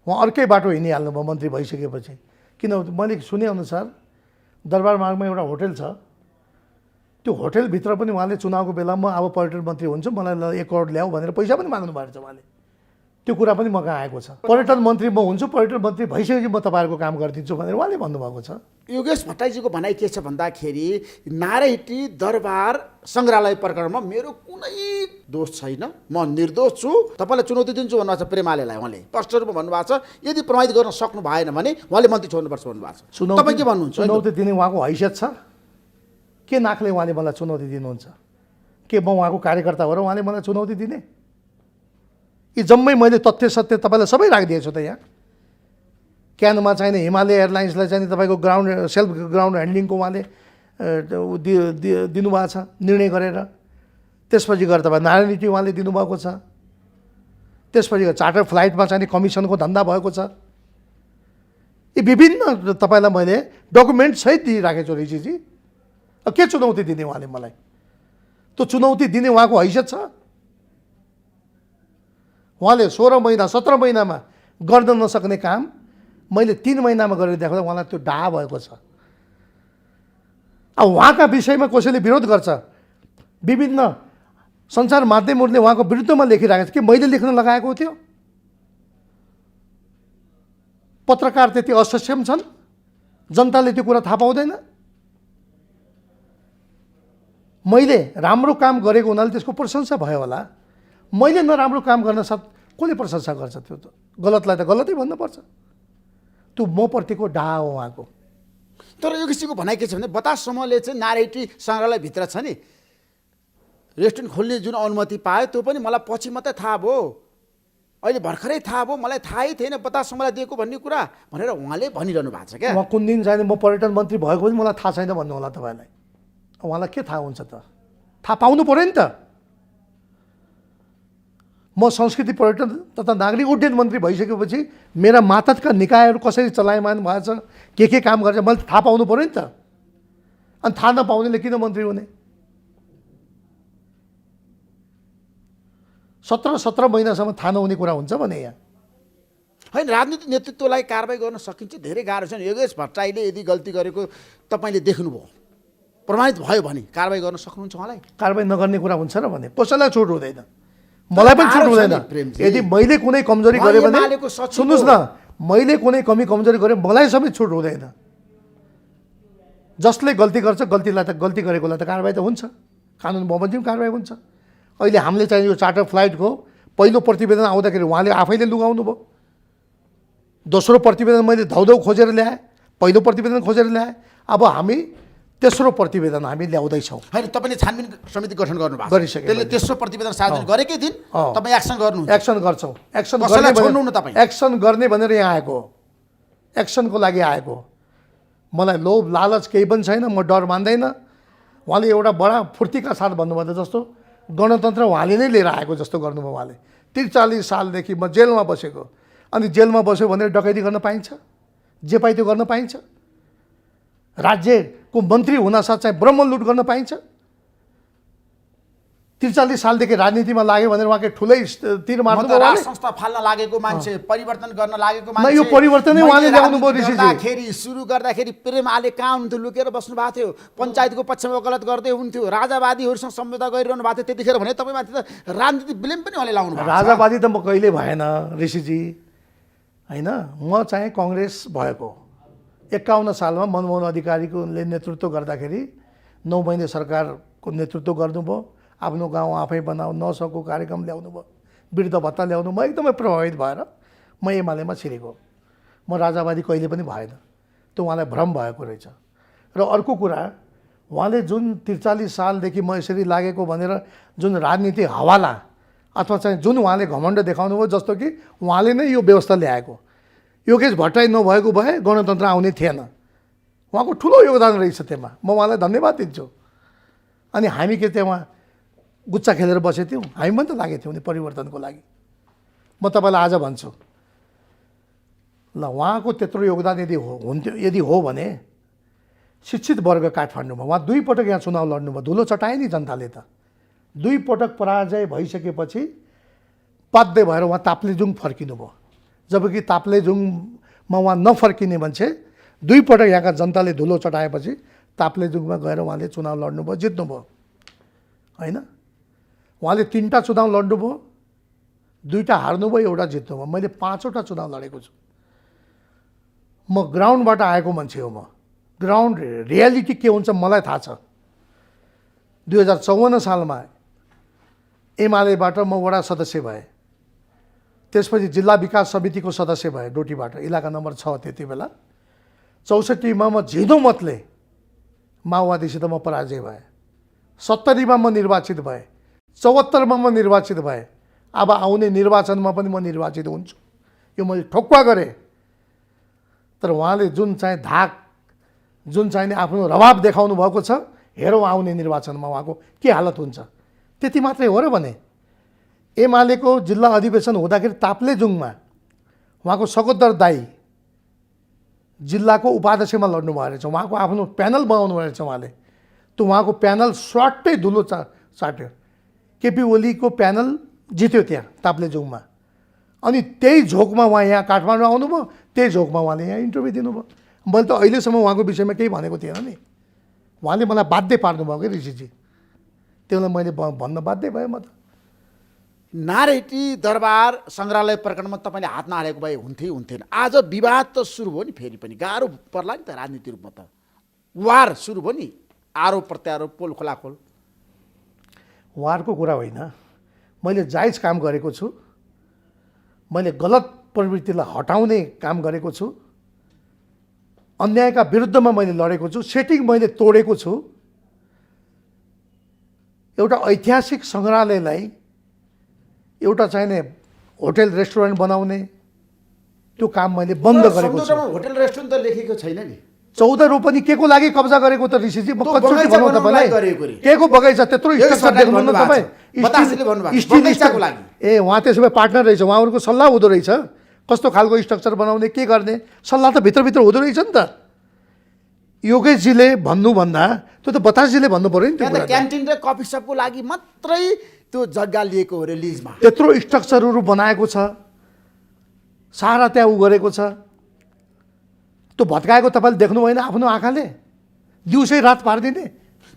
उहाँ अर्कै बाटो हिँडिहाल्नु भयो मन्त्री भइसकेपछि। किनभने मैले सुनेअनुसार दरबार मार्गमा एउटा होटल छ, त्यो होटलभित्र पनि उहाँले चुनावको बेलामा अब पर्यटन मन्त्री हुन्छ, मलाई 1 करोड ल्याऊ भनेर पैसा पनि माग्नु भएको छ उहाँले। त्यो कुरा पनि म कहाँ आएको छ। पर्यटन मन्त्री म हुन्छु, पर्यटन मन्त्री भइसकेपछि म तपाईँहरूको काम गरिदिन्छु भनेर उहाँले भन्नुभएको छ। योगेश भट्टराईजीको भनाइ के छ भन्दाखेरि नारायणी दरबार सङ्ग्रहालय प्रकरणमा मेरो कुनै दोष छैन, म निर्दोष छु, तपाईँलाई चुनौती दिन्छु भन्नुभएको छ प्रेमालेलाई। उहाँले स्पष्ट रूपमा भन्नुभएको छ यदि प्रमाणित गर्न सक्नु भएन भने उहाँले मन्त्री छोड्नुपर्छ भन्नुभएको छ। तपाईँ के भन्नुहुन्छ? चुनौती दिने उहाँको हैसियत छ? के नाकले उहाँले मलाई चुनौती दिनुहुन्छ? के म उहाँको कार्यकर्ता हो र उहाँले मलाई चुनौती दिने? यी जम्मै मैले तथ्य सत्य तपाईँलाई सबै राखिदिएको छु त यहाँ। क्यानमा चाहिने हिमालय एयरलाइन्सलाई चाहिँ तपाईँको सेल्फ ग्राउन्ड ह्यान्डलिङको उहाँले दिनुभएको छ निर्णय गरेर। त्यसपछि गएर तपाईँ नारायणी उहाँले दिनुभएको छ। त्यसपछि चार्टर फ्लाइटमा चाहिँ कमिसनको धन्दा भएको छ। यी विभिन्न तपाईँलाई मैले डकुमेन्ट सहित दिइराखेको छु ऋषिजी। के चुनौती दिने उहाँले मलाई? त्यो चुनौती दिने उहाँको हैसियत छ? उहाँले 16 महिना 17 महिनामा गर्न नसक्ने काम मैले 3 महिनामा गरेर देखाउँदा उहाँलाई त्यो डाहा भएको छ। अब उहाँका विषयमा कसैले विरोध गर्छ, विभिन्न सञ्चार माध्यमहरूले उहाँको विरुद्धमा लेखिरहेको छ कि मैले लेख्न लगाएको थियो। पत्रकार त्यति असक्षम छन्, जनताले त्यो कुरा थाहा पाउँदैन। मैले राम्रो काम गरेको हुनाले त्यसको प्रशंसा भयो होला। मैले नराम्रो काम गर्न साथ कसले प्रशंसा गर्छ? त्यो त गलतलाई त गलतै भन्नुपर्छ। त्यो म प्रतिको डाहा हो उहाँको। तर योगेशजीको भनाइ के छ भने बतास समूहले चाहिँ नारायणी सङ्ग्रहालयभित्र छ नि रेस्टुरेन्ट खोल्ने जुन अनुमति पायो त्यो पनि मलाई पछि मात्रै थाहा भयो, अहिले भर्खरै थाहा भयो, मलाई थाहै थिएन बतास समूहलाई दिएको भन्ने कुरा भनेर उहाँले भनिरहनु भएको छ क्या। म कुन दिन चाहिँ म पर्यटन मन्त्री भएको पनि मलाई थाहा छैन भन्नु होला तपाईँलाई। उहाँलाई के थाहा हुन्छ त? थाहा पाउनु पऱ्यो नि त। म संस्कृति पर्यटन तथा नागरिक उड्डयन मन्त्री भइसकेपछि मेरा मातहतका निकायहरू कसरी चलायमान भएछ, के काम गर्छ मैले थाहा पाउनु पऱ्यो नि त। अनि थाहा नपाउनेले किन मन्त्री हुने? 17 महिनासम्म थाहा नहुने कुरा हुन्छ भने यहाँ होइन राजनीतिक नेतृत्वलाई कारबाही गर्न सकिन्छ, धेरै गाह्रो छ। योगेश भट्टराईले यदि गल्ती गरेको तपाईँले देख्नुभयो, प्रमाणित भयो भने कारबाही गर्न सक्नुहुन्छ उहाँलाई? कारबाही नगर्ने कुरा हुन्छ र भने कसैलाई छुट हुँदैन, मलाई पनि छुट हुँदैन। यदि मैले कुनै कमजोरी गरेँ भने सुन्नुहोस् न, मैले कुनै कमजोरी गरेँ मलाई सबै छुट हुँदैन। जसले गल्ती गर्छ गल्ती गरेकोलाई त कारबाही त हुन्छ, कानुन बमोजिम कारबाही हुन्छ। अहिले हामीले चाहिँ यो चार्टर फ्लाइटको पहिलो प्रतिवेदन आउँदाखेरि उहाँले आफैले लुगाउनु भयो। दोस्रो प्रतिवेदन मैले धौधौ खोजेर ल्याएँ, पहिलो प्रतिवेदन खोजेर ल्याएँ। अब हामी तेस्रो प्रतिवेदन हामी ल्याउँदैछौँ। होइन, तपाईँले छानबिन समिति गठन गर्नुभएको गरिसकेँ। त्यसले तेस्रो प्रतिवेदन सार्वजनिक गरेकै दिन तपाईँ एक्सन गर्नुहुन्छ? एक्सन गर्छौँ। एक्सन गर्ने भनेर यहाँ आएको हो, एक्सनको लागि आएको हो। मलाई लोभ लालच केही पनि छैन, म डर मान्दैन। उहाँले एउटा बडा फुर्तीका साथ भन्नुभयो जस्तो गणतन्त्र उहाँले नै लिएर आएको जस्तो गर्नुभयो उहाँले। 43 सालदेखि म जेलमा बसेको, अनि जेलमा बस्यो भनेर डकैती गर्न पाइन्छ? जे पाइ त्यो गर्न पाइन्छ? राज्यको मन्त्री हुनासाथ चाहिँ ब्रह्मलुट गर्न पाइन्छ? 43 सालदेखि राजनीतिमा लाग्यो भनेर उहाँकै ठुलै तिर मार्नु भयो। राज संस्था फाल्न लागेको मान्छे, परिवर्तन गर्न लागेको मान्छे, यो परिवर्तनै उहाँले ल्याउनु भयो ऋषिजी। सुरु गर्दाखेरि प्रेम आले कहाँ हुन्थ्यो? लुकेर बस्नु भएको थियो, पञ्चायतको पक्षमा वकालत गर्दै हुन्थ्यो, राजावादीहरूसँग सम्झौता गरिरहनु भएको थियो। त्यतिखेर भने तपाईँमाथि त राजनीतिक ब्लेम पनि उहाँले लाउनु भयो। राजावादी त म कहिले भएन ऋषिजी, होइन। म चाहिँ कङ्ग्रेस भएको 51 सालमा मनमोहन अधिकारीले नेतृत्व गर्दाखेरि 9 महिने सरकारको नेतृत्व गर्नुभयो। आफ्नो गाउँ आफै बनाऊ, नसको कार्यक्रम ल्याउनु भयो, वृद्ध भत्ता ल्याउनु। म एकदमै प्रभावित भएर म एमालेमा छिरेको। म राजावादी कहिले पनि भएन, त्यो उहाँलाई भ्रम भएको रहेछ। र अर्को कुरा, उहाँले जुन 43 सालदेखि म यसरी लागेको भनेर जुन राजनीति हवाला अथवा चाहिँ जुन उहाँले घमण्ड देखाउनु भयो, जस्तो कि उहाँले नै यो व्यवस्था ल्याएको। योगेश भट्टराई नभएको भए गणतन्त्र आउने थिएन। उहाँको ठुलो योगदान रहेछ त्यसमा, म उहाँलाई धन्यवाद दिन्छु। अनि हामी के त्यहाँ गुच्चा खेलेर बसेको थियौँ? हामी पनि त लागेको थियौँ नि परिवर्तनको लागि। म तपाईँलाई आज भन्छु ल, उहाँको त्यत्रो योगदान यदि हो भने शिक्षित वर्ग काठमाडौँमा उहाँ 2 पटक यहाँ चुनाव लड्नुभयो, धुलो चटाए नि जनताले त। 2 पटक पराजय भइसकेपछि बाध्य भएर उहाँ ताप्लेजुङ फर्किनु भयो। जबकि ताप्लेजुङमा उहाँ नफर्किने मान्छे 2 पटक यहाँका जनताले धुलो चटाएपछि ताप्लेजुङमा गएर उहाँले चुनाव लड्नुभयो, जित्नुभयो, होइन। उहाँले 3टा चुनाव लड्नुभयो, 2टा हार्नुभयो, एउटा जित्नुभयो। मैले 5वटा चुनाव लडेको छु। म ग्राउन्डबाट आएको मान्छे हो। म ग्राउन्ड रियालिटी के हुन्छ मलाई थाहा छ। 2054 सालमा एमालेबाट म वडा सदस्य भएँ, त्यसपछि जिल्ला विकास समितिको सदस्य भएँ डोटीबाट, इलाका नम्बर 6 त्यति बेला। 64मा म झिनो मतले माओवादीसित म पराजय भएँ। 70मा म निर्वाचित भएँ, 74मा म निर्वाचित भएँ। अब आउने निर्वाचनमा पनि म निर्वाचित हुन्छु, यो मैले ठोक्वा गरेँ। तर उहाँले जुन चाहिँ धाक, जुन चाहिँ आफ्नो रवाब देखाउनु भएको छ, हेरौँ आउने निर्वाचनमा उहाँको के हालत हुन्छ। त्यति मात्रै हो र भने एमालेको जिल्ला अधिवेशन हुँदाखेरि ताप्लेजुङमा उहाँको सगोदर दाई जिल्लाको उपाध्यक्षमा लड्नु भएको रहेछ। उहाँको आफ्नो प्यानल बनाउनु भएको रहेछ उहाँले। त्यो उहाँको प्यानल स्वाटै धुलो चाट्यो। केपी ओलीको प्यानल जित्यो त्यहाँ ताप्लेजुङमा। अनि त्यही झोकमा उहाँ यहाँ काठमाडौँ आउनुभयो, त्यही झोकमा उहाँले यहाँ इन्टरभ्यू दिनुभयो। मैले त अहिलेसम्म उहाँको विषयमा केही भनेको थिएन नि। उहाँले मलाई बाध्य पार्नुभयो कि ऋषिजी, त्यसलाई मैले भन्न बाध्य भएँ म त। नारायणी दरबार सङ्ग्रहालय प्रकरणमा तपाईँले हात नहालेको भए हुन्थेन। आज विवाद त सुरु भयो नि, फेरि पनि गाह्रो पर्ला नि त राजनीति रूपमा। त वार सुरु भयो नि, आरोप प्रत्यारोप, पोल खोलाखोल। वारको कुरा होइन, मैले जायज काम गरेको छु, मैले गलत प्रवृत्तिलाई हटाउने काम गरेको छु, अन्यायका विरुद्धमा मैले लडेको छु, सेटिङ मैले तोडेको छु। एउटा ऐतिहासिक सङ्ग्रहालयलाई एउटा चाहिने होटल रेस्टुरेन्ट बनाउने त्यो काम मैले बन्द गरेको छु। होटल रेस्टुरेन्ट त लेखेको छैन नि। 14 रोपनी के को लागि कब्जा गरेको त ऋषिजी? म कच्चोटी भनौँ तपाईँलाई, के को बगैँचा त्यत्रो स्ट्रक्चर देख्नुहुन्न तपाईँ? ए उहाँ त्यसो भए पार्टनर रहेछ, उहाँहरूको सल्लाह हुँदो रहेछ कस्तो खालको स्ट्रक्चर बनाउने, के गर्ने, सल्लाह त भित्रभित्र हुँदो रहेछ नि त। योगेशजीले भन्नुभन्दा त्यो त बतासजीले भन्नु पऱ्यो नि। त्यो क्यान्टिन र कफी सपको लागि मात्रै त्यो जग्गा लिएको हो रिलिजमा। त्यत्रो स्ट्रक्चरहरू बनाएको छ, सारा त्यहाँ उ गरेको छ। त्यो भत्काएको तपाईँले देख्नु भएन आफ्नो आँखाले? दिउँसै रात पारिदिने।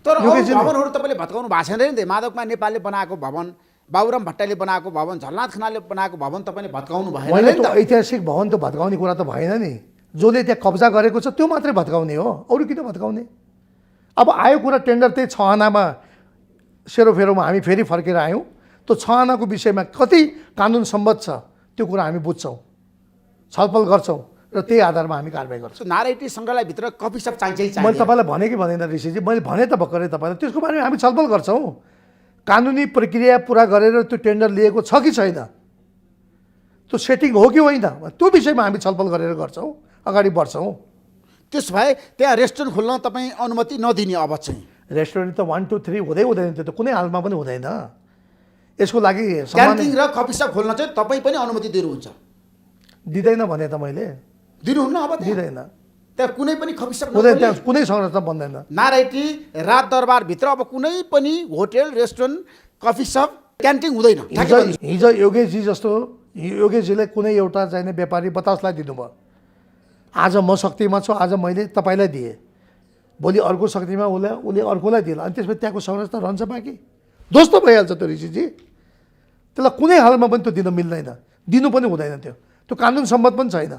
तर अरू योगेशजीले- भवनहरू तपाईँले भत्काउनु भएको छैन नि? माधवमा नेपालले बनाएको भवन, बाबुराम भट्टले बनाएको भवन, झलनाथ खनालले बनाएको भवन तपाईँले भत्काउनु भएन मैले नि त त? ऐतिहासिक भवन त भत्काउने कुरा त भएन नि। जसले त्यहाँ कब्जा गरेको छ त्यो मात्रै भत्काउने हो, अरू किन भत्काउने? अब आयो कुरा टेन्डर त्यही 6 आनामा सेरोफेरोमा हामी फेरि फर्केर आयौँ। त्यो 6 आनाको विषयमा कति कानुन सम्मत छ त्यो कुरा हामी बुझ्छौँ, छलफल गर्छौँ र त्यही आधारमा हामी कारबाही गर्छौँ। नारायणी सङ्ग्रहालयभित्र कफी सप चाहिन्छ मैले तपाईँलाई भने कि भनेन ऋषिजी? मैले भने त भर्खरै तपाईँलाई, त्यसको बारेमा हामी छलफल गर्छौँ। कानुनी प्रक्रिया पुरा गरेर त्यो टेन्डर लिएको छ कि छैन, त्यो सेटिङ हो कि होइन, त्यो विषयमा हामी छलफल गरेर गर्छौँ, अगाडि बढ्छौँ। त्यसो भए त्यहाँ रेस्टुरेन्ट खोल्न तपाईँ अनुमति नदिने अब चाहिँ? रेस्टुरेन्ट त 1 2 3 हुँदै हुँदैन, त्यो त कुनै हालमा पनि हुँदैन। यसको लागि क्यान्टिन र कफी सप खोल्न चाहिँ तपाईँ पनि अनुमति दिनुहुन्छ? दिँदैन भने त मैले दिनुहुन्न? अब त्यहाँ दिँदैन, त्यहाँ कुनै पनि कफी सप हुँदैन, नखोल्ने? त्यहाँ कुनै संरचना बन्दैन। नारायणी राजदरबारभित्र अब कुनै पनि hotel, restaurant, coffee shop, canteen हुँदैन? हिजो योगेशजी जस्तो योगेशजीले कुनै एउटा चाहिने व्यापारी 50 लाख दिनुभयो। आज म शक्तिमा छु, आज मैले तपाईँलाई दिएँ, भोलि अर्को शक्तिमा उसले अर्कोलाई दिएला, अनि त्यसपछि त्यहाँको संरचना रहन्छ बाँकी? दोष त भइहाल्छ त्यो ऋषिजी। त्यसलाई कुनै हालमा पनि त्यो दिन मिल्दैन, दिनु पनि हुँदैन, त्यो कानुन सम्मत पनि छैन।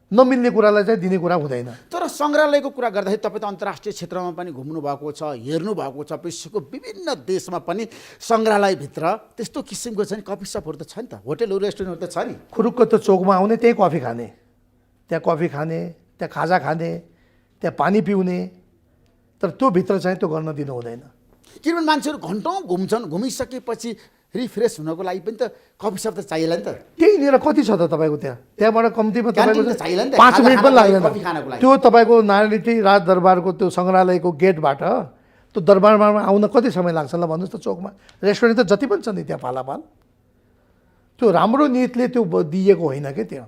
नमिल्ने कुरालाई चाहिँ दिने कुरा हुँदैन। तर सङ्ग्रहालयको कुरा गर्दाखेरि तपाईँ त अन्तर्राष्ट्रिय क्षेत्रमा पनि घुम्नु भएको छ, हेर्नु भएको छ, विश्वको विभिन्न देशमा पनि सङ्ग्रहालयभित्र त्यस्तो किसिमको छ नि कफी सपहरू त छ नि त, होटेलहरू, रेस्टुरेन्टहरू त छ नि। खुरुक्क त्यो चोकमा आउने त्यही कफी खाने, त्यहाँ कफी खाने, त्यहाँ खाजा खाने, त्यहाँ पानी पिउने, तर त्यो भित्र चाहिँ त्यो गर्न दिनु हुँदैन। किनभने मान्छेहरू घन्टौँ घुम्छन्, घुमिसकेपछि रिफ्रेस हुनको लागि पनि त कफी सप त चाहिएला नि त। त्यहीँनिर कति छ त तपाईँको त्यहाँबाट कम्तीमा क्यान्टिन तपाईँको त चाहिएला नि त, 5 मिनट पनि लाग्दैन। कफी खानको लागि। त्यो तपाईँको नारायणी राजदरबारको त्यो सङ्ग्रहालयको गेटबाट त्यो दरबारमा आउन कति समय लाग्छ ल भन्नुहोस् त? चोकमा रेस्टुरेन्ट त जति पनि छ नि त्यहाँ पालापाल, त्यो राम्रो नियतले त्यो दिएको होइन कि, त्यो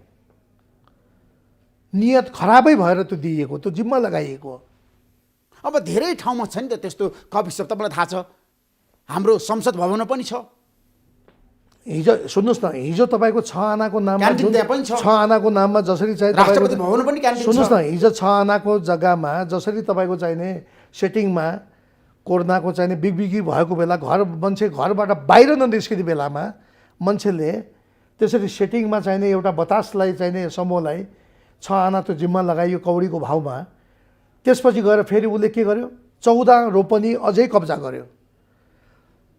नियत खराबै भएर त्यो दिएको, त्यो जिम्मा लगाइएको। अब धेरै ठाउँमा छ नि त त्यस्तो कफी सप, तपाईँलाई थाहा छ हाम्रो संसद भवनमा पनि छ। हिजो सुन्नुहोस् न, हिजो तपाईँको 6 आनाको नाममा क्यान्टिन त्यहाँ पनि छ। 6 आनाको नाममा जसरी चाहिँ राष्ट्रपति भवनमा पनि क्यान्टिन छ। सुन्नुहोस् न, हिजो 6 आनाको जग्गामा जसरी तपाईँको चाहिने सेटिङमा कोरोनाको चाहिने बिगबिगी भएको बेला मान्छे घरबाट बाहिर ननिस्किने बेलामा मान्छेले त्यसरी सेटिङमा चाहिने एउटा बतासलाई चाहिने समूहलाई 6 आना त्यो जिम्मा लगाइयो कौडीको भाउमा। त्यसपछि गएर फेरि उसले के गर्यो? 14 रोपनी अझै कब्जा गर्यो।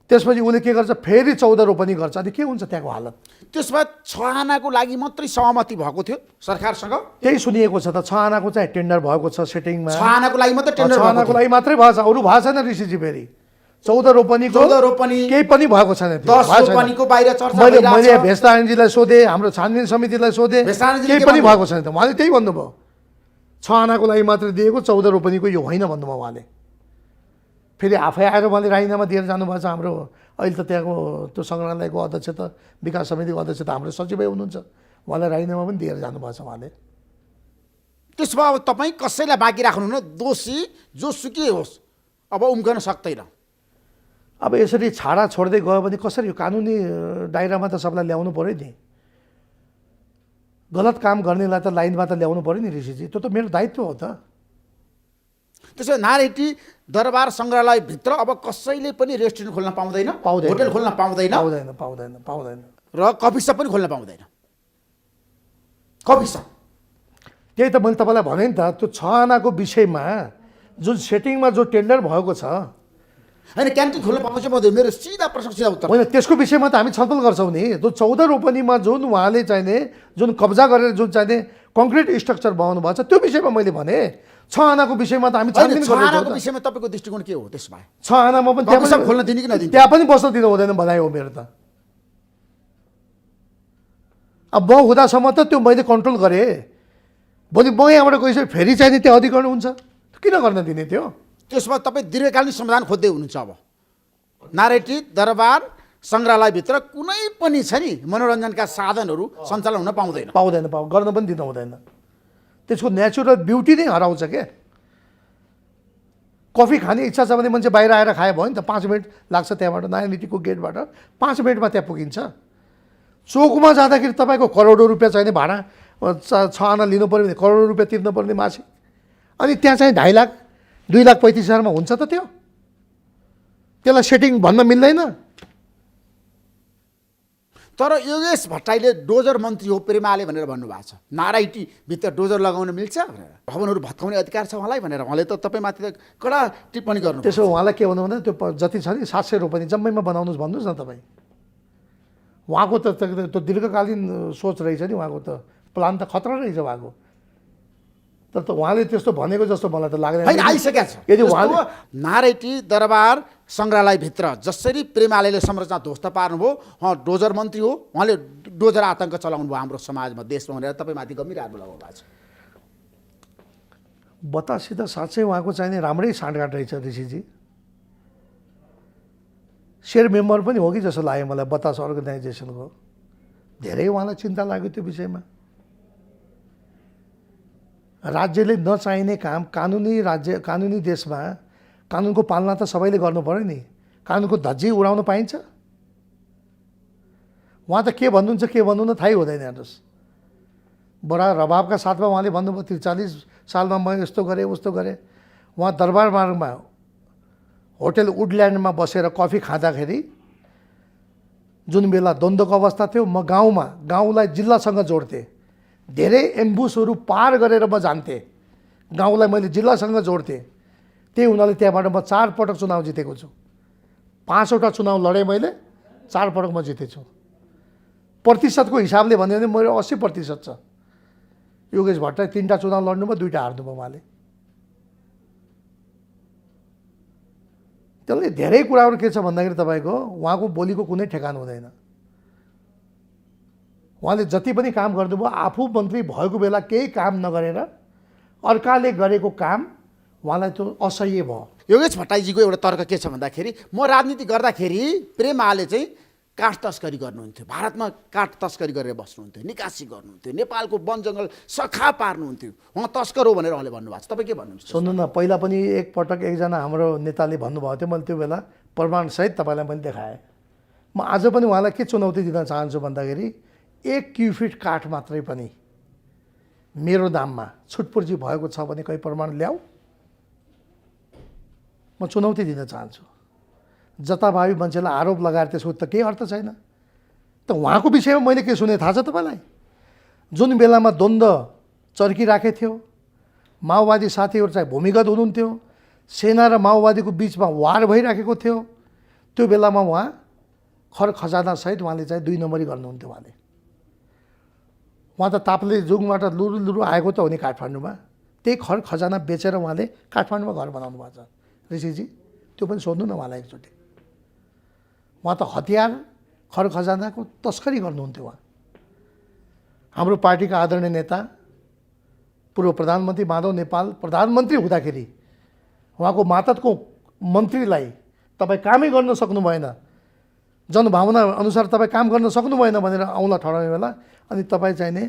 त्यसपछि उसले के गर्छ? फेरि 14 रोपनी गर्छ। अनि के हुन्छ त्यहाँको हालत? त्यसो भए 6 आनाको लागि मात्रै सहमति भएको थियो सरकारसँग? त्यही सुनिएको छ त, 6 आनाको चाहिँ टेन्डर भएको छ सेटिङमा। 6 आनाको लागि मात्रै टेन्डर 6 आनाको लागि मात्रै भएको छ, अरू भएको छैन ऋषिजी। फेरि 14 रोपनीको 14 रोपनी केही पनि भएको छैन। 10 रोपनीको बाहिर चर्चा मैले भइरहेछ। भेस्तानजीलाई सोधेँ, हाम्रो छानबिन समितिलाई सोधेँ, भेस्तानजीले केही के पनि भन्नुभयो? भएको छैन। उहाँले त्यही भन्नुभयो, 6 आनाको लागि मात्रै दिएको, 14 रोपनीको यो होइन भन्नुभयो उहाँले। फेरि आफै आएर उहाँले राजीनामा दिएर जानुभएको छ। हाम्रो अहिले त त्यहाँको त्यो सङ्ग्रहालयको अध्यक्ष त, विकास समितिको अध्यक्ष त हाम्रो सचिवै हुनुहुन्छ, उहाँलाई राजीनामा पनि दिएर जानुभएको छ उहाँले। त्यसो भए अब तपाईँ कसैलाई बाँकी राख्नुहुन्न, दोषी जोसुकै होस् अब उम्कन सक्दैन। अब यसरी छाडा छोड्दै गयो भने कसरी यो कानुनी दायरामा त सबलाई ल्याउनु पऱ्यो नि। गलत काम गर्नेलाई त लाइनमा त ल्याउनु पऱ्यो नि ऋषिजी, त्यो त मेरो दायित्व हो त। त्यसो भए नारायणी दरबार सङ्ग्रहालयभित्र अब कसैले पनि रेस्टुरेन्ट खोल्न पाउँदैन, होटेल खोल्न पाउँदैन, पाउँदैन र कफी सप पनि खोल्न पाउँदैन। कफी सप त्यही त मैले तपाईँलाई भने नि त, त्यो 6 आनाको विषयमा जुन सेटिङमा जो टेन्डर भएको छ, होइन क्यान्टिन खोल्न पाउँछ पाउँदैन, मेरो सिधा प्रश्न सिधा उत्तर। होइन त्यसको विषयमा त हामी छलफल गर्छौँ नि। त्यो 14 रोपनीमा जुन उहाँले चाहिने जुन कब्जा गरेर जुन चाहिने कङ्क्रिट स्ट्रक्चर बनाउनु भएको छ त्यो विषयमा मैले भने। 6 आनाको विषयमा त हामी छानबिन 6 आनाको गर्छौँ। विषयमा तपाईँको दृष्टिकोण के हो? त्यसो भए 6 आनामा पनि कफी सप खोल्न दिने कि नदिने? त्यहाँ पनि बस्न दिनु हुँदैन भनाइ हो मेरो त। अब म हुँदासम्म त त्यो मैले कन्ट्रोल गरेँ, भोलि म यहाँबाट गइसकेँ फेरि चाहिने त्यो अधिकरण हुन्छ, किन गर्न दिने त्यो? त्यसो भए तपाईँ दीर्घकालीन समाधान खोज्दै हुनुहुन्छ। अब नारायणी दरबार सङ्ग्रहालयभित्र कुनै पनि छ नि मनोरञ्जनका साधनहरू सञ्चालन हुन पाउँदैन? गर्न पनि दिनु हुँदैन। त्यसको नेचुरल ब्युटी नै हराउँछ क्या। कफी खाने इच्छा छ भने मान्छे बाहिर आएर खायो भयो नि त, 5 मिनट लाग्छ त्यहाँबाट, नारायणीको गेटबाट 5 मिनटमा त्यहाँ पुगिन्छ। चोकमा जाँदाखेरि तपाईँको करोडौँ रुपियाँ चाहिने भाडा, 6 आना लिनु पऱ्यो भने करोडौँ रुपियाँ तिर्नुपर्ने मासिक। अनि त्यहाँ चाहिँ 2.5 लाख 2,35,000मा हुन्छ त त्यो? त्यसलाई सेटिङ भन्न मिल्दैन। तर योगेश भट्टराईले डोजर मन्त्री हो प्रेमाले भनेर भन्नुभएको छ। नाराइटी भित्र डोजर लगाउन मिल्छ भनेर, भवनहरू भत्काउने अधिकार छ उहाँलाई भनेर उहाँले त तपाईँमाथि त कडा टिप्पणी गर्नु। त्यसो उहाँलाई के भन्नु भन्दा त्यो जति छ नि 700 रोपनी जम्मैमा बनाउनुहोस् भन्नुहोस् न तपाईँ। उहाँको त त्यो दीर्घकालीन सोच रहेछ नि, उहाँको त प्लान त खतरा रहेछ उहाँको। तर त उहाँले त्यस्तो भनेको जस्तो मलाई त लाग्दैन। होइन, आइसकेको छ। यदि उहाँले नारायटी दरबार सङ्ग्रहालयभित्र जसरी प्रेमाले संरचना ध्वस्त पार्नुभयो, डोजर मन्त्री हो, उहाँले डोजर आतङ्क चलाउनु भयो हाम्रो समाजमा, देशमा भनेर तपाईँमाथि गम्भीर आरोप लगाउनु भएको छ। बतासित साँच्चै उहाँको चाहिने राम्रै साँठगाँठ रहेछ ऋषिजी। सेयर मेम्बर पनि हो कि जस्तो लाग्यो मलाई बतास अर्गनाइजेसनको। धेरै उहाँलाई चिन्ता लाग्यो त्यो विषयमा। राज्यले नचाहिने काम, कानुनी देशमा कानुनको पालना त सबैले गर्नु पऱ्यो नि। कानुनको धज्जी उडाउन पाइन्छ? उहाँ त के भन्नुहुन्छ के भन्नुहुन्न थाहै हुँदैन। हेर्नुहोस्, बडा रभावका साथमा उहाँले भन्नुभयो 43 सालमा म यस्तो गरेँ उस्तो गरेँ। उहाँ दरबार मार्गमा होटल वुडल्यान्डमा बसेर कफी खाँदाखेरि जुन बेला द्वन्द्वको अवस्था थियो, म गाउँलाई जिल्लासँग जोड्थेँ। धेरै एम्बुसहरू पार गरेर म जान्थेँ, गाउँलाई मैले जिल्लासँग जोड्थेँ। त्यही हुनाले त्यहाँबाट म 4 पटक चुनाव जितेको छु। 5वटा चुनाव लडेँ मैले, 4 पटक म जितेछु। प्रतिशतको हिसाबले भन्यो भने मेरो 80% छ। योगेश भट्टराई 3टा चुनाव लड्नुभयो, 2टा हार्नुभयो उहाँले। त्यसले धेरै कुराहरू के छ भन्दाखेरि तपाईँको उहाँको बोलीको कुनै ठेगान हुँदैन। उहाँले जति पनि काम गर्नुभयो, आफू मन्त्री भएको बेला केही काम नगरेर अर्काले गरेको काम उहाँलाई त्यो असह्य भयो। योगेश भट्टराईजीको एउटा तर्क के छ भन्दाखेरि, म राजनीति गर्दाखेरि प्रेमाले चाहिँ काठ तस्करी गर्नुहुन्थ्यो, भारतमा काठ तस्करी गरेर बस्नुहुन्थ्यो, निकासी गर्नुहुन्थ्यो, नेपालको वन जङ्गल सखा पार्नुहुन्थ्यो, उहाँ तस्कर हो भनेर उहाँले भन्नुभएको छ। तपाईँ के भन्नुहुन्छ? सुन्नु न, पहिला पनि एकपटक एकजना हाम्रो नेताले भन्नुभएको थियो, मैले त्यो बेला प्रमाणसहित तपाईँलाई मैले देखाएँ। म आज पनि उहाँलाई के चुनौती दिन चाहन्छु भन्दाखेरि 1 क्युफिट काठ मात्रै पनि मेरो नाममा छुटपुर्जी भएको छ भने कहीँ प्रमाण ल्याऊ, म चुनौती दिन चाहन्छु। जताभावी मान्छेलाई आरोप लगाएर त्यसको त केही अर्थ छैन। त उहाँको विषयमा मैले के सुने थाहा छ तपाईँलाई? जुन बेलामा द्वन्द्व चर्किराखेको थियो, माओवादी साथीहरू चाहिँ भूमिगत हुनुहुन्थ्यो, सेना र माओवादीको बिचमा वार भइराखेको थियो, त्यो बेलामा उहाँ खजानासहित उहाँले चाहिँ 2 नम्बरी गर्नुहुन्थ्यो। उहाँ त ताप्लेजुङबाट लुरु आएको त हो नि काठमाडौँमा, त्यही खजाना बेचेर उहाँले काठमाडौँमा घर बनाउनु भएको छ। ऋषिजी त्यो पनि सोध्नु न उहाँलाई एकचोटि। उहाँ त हतियार खजानाको तस्करी गर्नुहुन्थ्यो। उहाँ हाम्रो पार्टीका आदरणीय नेता पूर्व प्रधानमन्त्री माधव नेपाल प्रधानमन्त्री हुँदाखेरि उहाँको मातहतको मन्त्रीलाई तपाईँ कामै गर्न सक्नु भएन, जनभावना अनुसार तपाईँ काम गर्न सक्नु भएन भनेर औँला ठडाउने बेला अनि तपाईँ चाहिने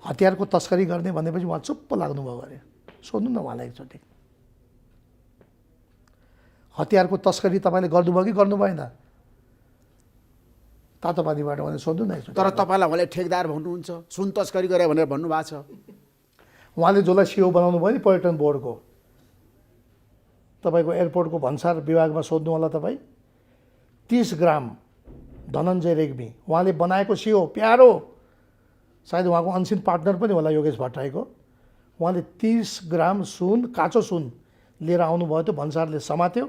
हतियारको तस्करी गर्ने भनेपछि उहाँ चुप्प लाग्नुभयो अरे। सोध्नु न उहाँलाई एकचोटि, हतियारको तस्करी तपाईँले गर्नुभयो कि गर्नु भएन? तातो पानीबाट भने सोध्नु न एकचोटि। तर तपाईँलाई उहाँले ठेकदार भन्नुहुन्छ, सुन तस्करी गरे भनेर भन्नुभएको छ। उहाँले जसलाई सिओ बनाउनु भयो नि पर्यटन बोर्डको, तपाईँको एयरपोर्टको भन्सार विभागमा सोध्नु होला तपाईँ। 30 ग्राम धनञ्जय रेग्मी उहाँले बनाएको सिओ, प्यारो, सायद उहाँको अनसिन पार्टनर पनि होला योगेश भट्टराईको। उहाँले 30 ग्राम सुन, काँचो सुन लिएर आउनुभयो, त्यो भन्सारले समात्यो।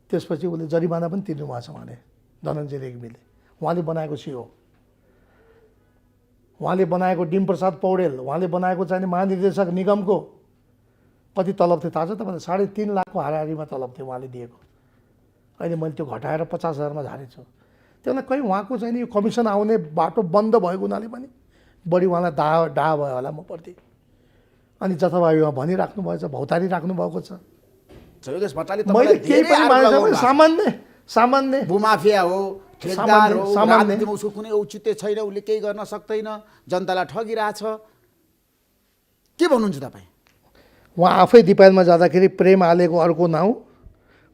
त्यसपछि उसले जरिमाना पनि तिर्नु भएको छ उहाँले, धनञ्जय रेग्मीले। उहाँले बनाएको सिओ, उहाँले बनाएको डिमप्रसाद पौडेल, उहाँले बनाएको चाहिँ महानिर्देशक निगमको कति तलब थियो थाहा छ तपाईँलाई? 3.5 लाखको हाराहारीमा तलब थियो उहाँले दिएको। अहिले मैले त्यो घटाएर 50,000मा झारेछु। त्यसलाई कहीँ उहाँको चाहिँ नि यो कमिसन आउने बाटो बन्द भएको हुनाले पनि बढी उहाँलाई डाह भयो होला म प्रति। अनि जथाभावी उहाँ भनिराख्नु भएछ, भौतारी राख्नु भएको छ। योगेश भट्टराईले मैले केही पनि मानेको सामान्य भूमाफिया हो, ठेकदार हो, राजनीतिमा उसको कुनै औचित्य छैन, उसले केही गर्न सक्दैन, जनतालाई ठगिरहेछ, के भन्नुहुन्छ तपाईँ? उहाँ आफै दिपायलमा जाँदाखेरि प्रेम आलेको अर्को नाउँ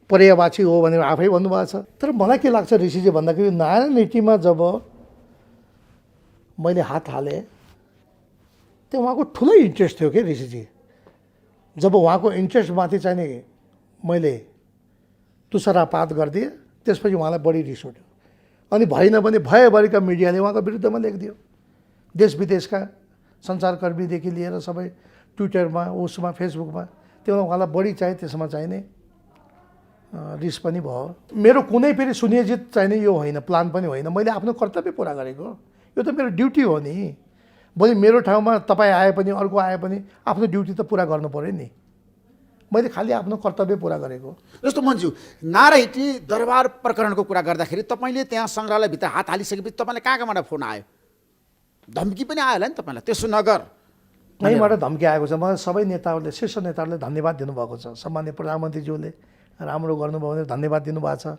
पर्यावाची हो भनेर आफै भन्नुभएको छ। तर मलाई के लाग्छ ऋषिजी भन्दाखेरि नारायण नीतिमा जब मैले हात हालेँ, त्यो उहाँको ठुलै इन्ट्रेस्ट थियो क्या ऋषिजी। जब उहाँको इन्ट्रेस्टमाथि चाहिँ नि मैले तुषारापात गरिदिएँ, त्यसपछि उहाँलाई बढी रिस उठ्यो। अनि भएन भने भएभरिका मिडियाले उहाँको विरुद्धमा लेखिदियो। देश विदेशका सञ्चारकर्मीदेखि लिएर सबै ट्विटरमा, उसमा, फेसबुकमा, त्यो उहाँलाई बढी चाहिँ त्यसमा चाहिने रिस पनि भयो। मेरो कुनै फेरि सुनियोजित चाहिने यो होइन, प्लान पनि होइन, मैले आफ्नो कर्तव्य पुरा गरेको। यो त मेरो ड्युटी हो नि। भोलि मेरो ठाउँमा तपाईँ आए पनि अर्को आए पनि आफ्नो ड्युटी त पुरा गर्नु पऱ्यो नि। मैले खालि आफ्नो कर्तव्य पुरा गरेको। जस्तो मन्जु, नारायणी दरबार प्रकरणको कुरा गर्दाखेरि तपाईँले त्यहाँ सङ्ग्रहालयभित्र हात हालिसकेपछि तपाईँलाई कहाँ कहाँबाट फोन आयो? धम्की पनि आयो होला नि तपाईँलाई, त्यसो नगर यहीँबाट धम्की आएको छ। मलाई सबै नेताहरूले, शीर्ष नेताहरूले धन्यवाद दिनुभएको छ। सम्माननीय प्रधानमन्त्रीज्यूले राम्रो गर्नुभयो भने धन्यवाद दिनुभएको छ।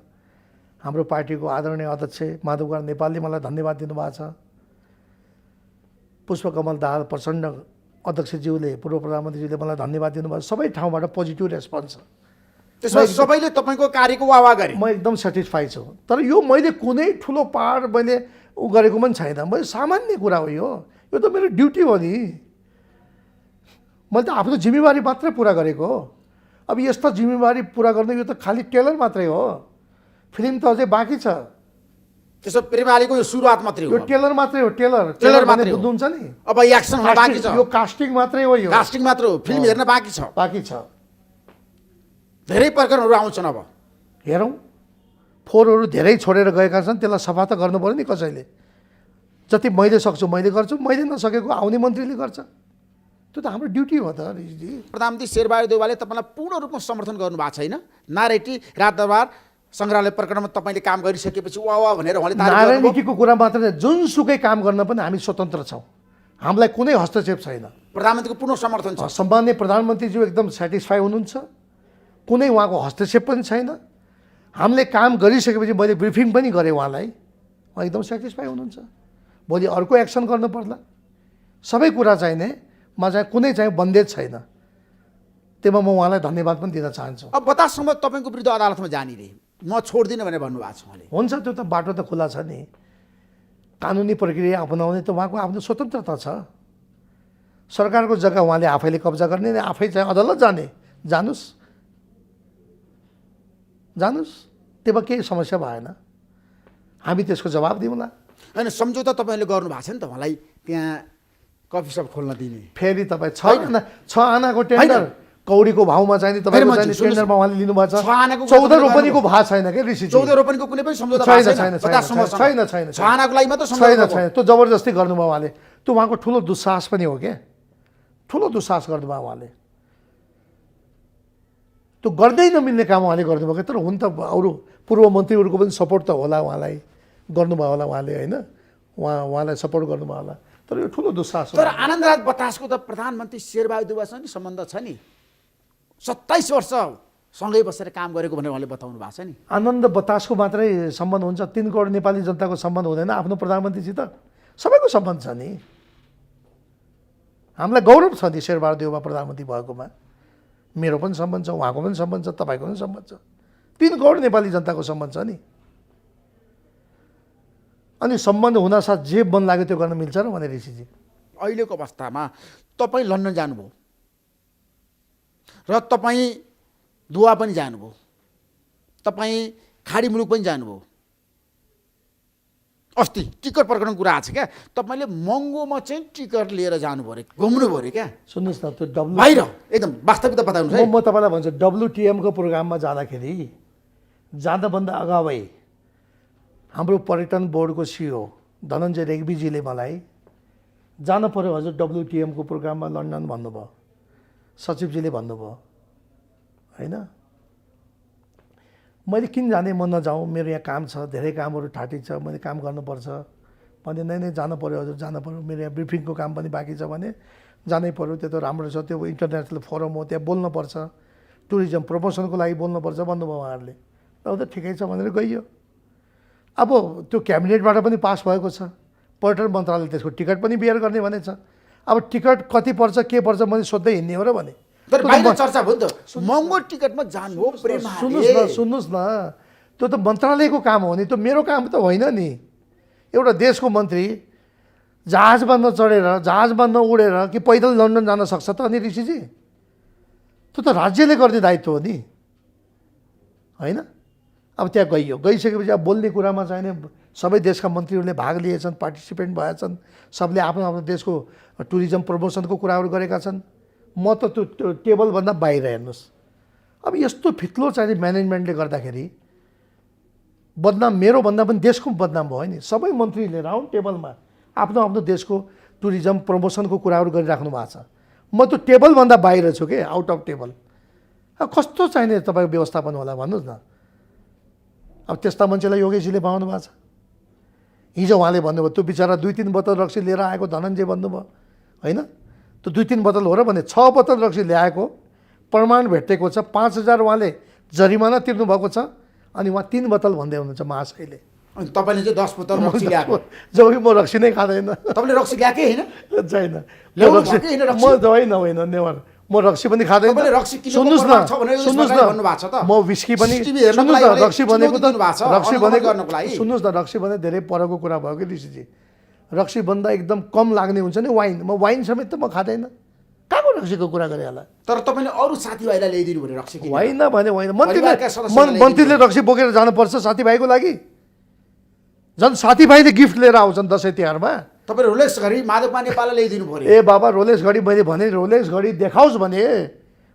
हाम्रो पार्टीको आदरणीय अध्यक्ष माधव कुमार नेपालले मलाई धन्यवाद दिनुभएको छ। पुष्पकमल दाहाल प्रचण्ड अध्यक्षज्यूले, पूर्व प्रधानमन्त्रीज्यूले मलाई धन्यवाद दिनुभएको छ। सबै ठाउँबाट पोजिटिभ रेस्पोन्स छ। त्यसमा सबैले तपाईँको कार्यको वाह गरे। म एकदम सेटिस्फाई छु। तर यो मैले कुनै ठुलो पहाड मैले गरेको पनि छैन। मैले सामान्य कुरा हो यो त मेरो ड्युटी हो नि। मैले त आफ्नो जिम्मेवारी मात्रै पुरा गरेको हो। अब यस्तो जिम्मेवारी पुरा गर्नु यो त खालि टेलर मात्रै हो, फिल्म त अझै बाँकी छ। त्यसो प्रेमालीको यो सुरुवात मात्रै हो, यो टेलर मात्रै हो। टेलर मात्रै हो। बुझ्नुहुन्छ नि, अब एक्सन हुन बाँकी छ। यो कास्टिङ मात्रै हो, यो कास्टिङ मात्र हो, फिल्म हेर्न बाँकी छ। धेरै प्रकरणहरू आउँछन्। अब हेरौँ, फोहोरहरू धेरै छोडेर गएका छन्, त्यसलाई सफा त गर्नु पऱ्यो नि कसैले। जति मैले सक्छु मैले गर्छु, मैले नसकेको आउने मन्त्रीले गर्छ। त्यो त हाम्रो ड्युटी हो त ऋषिजी। प्रधानमन्त्री शेरबहादुर देउवाले तपाईँलाई पूर्ण रूपमा समर्थन गर्नुभएको छैन? नारायणी राजदरबार सङ्ग्रहालय प्रकरणमा तपाईँले काम गरिसकेपछि वाह वाह भनेर उहाँले नारायणीको कुरा मात्र नै, जुनसुकै काम गर्न पनि हामी स्वतन्त्र छौँ। हामीलाई कुनै हस्तक्षेप छैन। प्रधानमन्त्रीको पूर्ण समर्थन छ। सम्माननीय प्रधानमन्त्रीज्यू एकदम सेटिस्फाई हुनुहुन्छ। कुनै उहाँको हस्तक्षेप पनि छैन। हामीले काम गरिसकेपछि मैले ब्रिफिङ पनि गरेँ उहाँलाई, उहाँ एकदम सेटिस्फाई हुनुहुन्छ। भोलि अर्को एक्सन गर्नु पर्ला। सबै कुरा चाहिने मा चाहिँ कुनै चाहिँ बन्देज छैन। त्यसमा म उहाँलाई धन्यवाद पनि दिन चाहन्छु। अब बताससम्म तपाईँको विरुद्ध अदालतमा जाने रे, म छोड्दिनँ भनेर भन्नुभएको छ उहाँले। हुन्छ, त्यो त बाटो त खुला छ नि। कानुनी प्रक्रिया अपनाउने त उहाँको आफ्नो स्वतन्त्रता छ। सरकारको जग्गा उहाँले आफैले कब्जा गर्ने, आफै चाहिँ अदालत जाने, जानुस्, त्यसमा केही समस्या भएन। हामी त्यसको जवाब दिउँला। होइन, सम्झौता तपाईँले गर्नुभएको छ नि त उहाँलाई त्यहाँ कफी सप खोल्न दिने। फेरि तपाईँ 6 आनाको टेन्डर कौडीको भाउमा चाहिँ तपाईँको चाहिँ टेन्डरमा उहाँले लिनुभएको छ। 14 रोपनीको भाव छैन क्या ऋषि। 14 रोपनीको कुनै पनि सम्झौता छैन। त्यो जबरजस्ती गर्नुभयो उहाँले। त्यो उहाँको ठुलो दुस्साहस पनि हो क्या, ठुलो दुस्साहस गर्नुभयो उहाँले। त्यो गर्दै नमिल्ने काम उहाँले गर्नुभयो क्या। तर हुन त अरू पूर्व मन्त्रीहरूको पनि सपोर्ट त होला उहाँलाई, गर्नुभयो होला उहाँले, होइन? उहाँलाई सपोर्ट गर्नुभयो होला। तर यो ठुलो दुस्साहस हो। तर आनन्दराज बतासको त प्रधानमन्त्री शेरबहादुर देउवासँग नि सम्बन्ध छ नि। 27 वर्ष सँगै बसेर काम गरेको भनेर उहाँले बताउनु भएको छ नि। आनन्द बतासको मात्रै सम्बन्ध हुन्छ, 3 करोड नेपाली जनताको सम्बन्ध हुँदैन आफ्नो प्रधानमन्त्रीसित? सबैको सम्बन्ध छ नि। हामीलाई गौरव छ नि शेरबहादुर देउवा प्रधानमन्त्री भएकोमा। मेरो पनि सम्बन्ध छ, उहाँको पनि सम्बन्ध छ, तपाईँको पनि सम्बन्ध छ। 3 करोड नेपाली जनताको सम्बन्ध छ नि। अनि सम्बन्ध हुनासाथ जे मन लाग्यो त्यो गर्न मिल्छ र भने ऋषिजी? अहिलेको अवस्थामा तपाईँ लन्डन जानुभयो र तपाईँ दुवा पनि जानुभयो, तपाईँ खाडी मुलुक पनि जानुभयो। अस्ति टिकट प्रकरण कुरा आएको छ क्या, तपाईँले महँगोमा चाहिँ टिकट लिएर जानु पऱ्यो, घुम्नु पऱ्यो क्या। सुन्नुहोस् न, त्यो बाहिर एकदम वास्तविकता बताउनुहोस् है। म तपाईँलाई भन्छु, WTMको प्रोग्राममा जाँदाखेरि जाँदाभन्दा अगावै हाम्रो पर्यटन बोर्डको CEO धनञ्जय रेग्मीजीले मलाई जानु पऱ्यो हजुर WTMको प्रोग्राममा लन्डन भन्नुभयो। सचिवजीले भन्नुभयो, होइन? मैले किन जाने, म नजाउँ, मेरो यहाँ काम छ, धेरै कामहरू ठाटी छ, मैले काम गर्नुपर्छ भने। नै जानु पऱ्यो हजुर, जानु पऱ्यो, मेरो यहाँ ब्रिफिङको काम पनि बाँकी छ भने जानै पऱ्यो। त्यो त राम्रो छ, त्यो इन्टरनेसनल फोरम हो, त्यहाँ बोल्नुपर्छ, टुरिज्म प्रमोसनको लागि बोल्नुपर्छ भन्नुभयो उहाँहरूले। अब त ठिकै छ भनेर गइयो। अब त्यो क्याबिनेटबाट पनि पास भएको छ, पर्यटन मन्त्रालयले त्यसको टिकट पनि बियर गर्ने भनेछ। अब टिकट कति पर्छ के पर्छ मैले सोध्दै हिँड्ने हो र भने। तर बाहिर चर्चा भयो नि त, महँगो टिकटमा जानु हो। सुन्नुहोस् न, त्यो त मन्त्रालयको काम हो नि, त्यो मेरो काम त होइन नि। एउटा देशको मन्त्री जहाजमा नचढेर जहाजमा नउडेर कि पैदल लन्डन जान सक्छ त अनि ऋषिजी? त्यो त राज्यले गर्ने दायित्व हो नि, होइन? अब त्यहाँ गइसकेपछि अब बोल्ने कुरामा चाहिने सबै देशका मन्त्रीहरूले भाग लिएछन्, पार्टिसिपेन्ट भएछन्, सबले आफ्नो आफ्नो देशको टुरिज्म प्रमोसनको कुराहरू गरेका छन्। म त त्यो टेबलभन्दा बाहिर हेर्नुहोस्। अब यस्तो फित्लो चाहिँ म्यानेजमेन्टले गर्दाखेरि बदनाम मेरो भन्दा पनि देशको बदनाम भयो नि। सबै मन्त्रीले राउन्ड टेबलमा आफ्नो आफ्नो देशको टुरिज्म प्रमोसनको कुराहरू गरिराख्नु भएको छ। म त टेबलभन्दा बाहिर छु के, आउट अफ टेबल। अब कस्तो चाहिने तपाईँको व्यवस्थापन होला भन्नुहोस् न। अब त्यस्ता मान्छेलाई योगेशजीले पाउनु भएको छ। हिजो उहाँले भन्नुभयो त्यो बिचरा 2-3 बोतल रक्सी लिएर आएको धनञ्जय भन्नुभयो, होइन? त्यो 2-3 बोतल हो र भने 6 बोतल रक्सी ल्याएको प्रमाण भेटेको छ। 5,000 उहाँले जरिमाना तिर्नु भएको छ अनि उहाँ 3 बोतल भन्दै हुनुहुन्छ महाशयले। अनि तपाईँले चाहिँ 10 बोतल रक्सी ल्याएको? जबकि म रक्सी नै खाँदैन। तपाईँले रक्सी ल्याएकै होइन? छैन, ल्याउनु भएकै होइन रक्सी? म होइन नेवर, म रक्सी पनि खाँदैन। सुन्नुहोस् न, म विस्की पनि, सुन्नुहोस् न, रक्सी भनेको त रक्सी भनेको सुन्नुहोस् न, रक्सी भने धेरै परको कुरा भयो कि ऋषिजी। रक्सी भन्दा एकदम कम लाग्ने हुन्छ नि वाइन, म वाइन समेत त म खाँदैन। कहाँको रक्सीको कुरा गरेँ होला? तर तपाईँले अरू साथीभाइलाई ल्याइदिनु पर्यो रक्सी। होइन भने होइन, मन्त्रीले रक्सी बोकेर जानुपर्छ साथीभाइको लागि। झन् साथीभाइले गिफ्ट लिएर आउँछन् दसैँ तिहारमा। तपाईँ रोलेक्स घडी माधवमा नेपाललाई ल्याइदिनु पर्यो। ए बाबा, रोलेक्स घडी मैले भने रोलेक्स घडी देखाओस् भने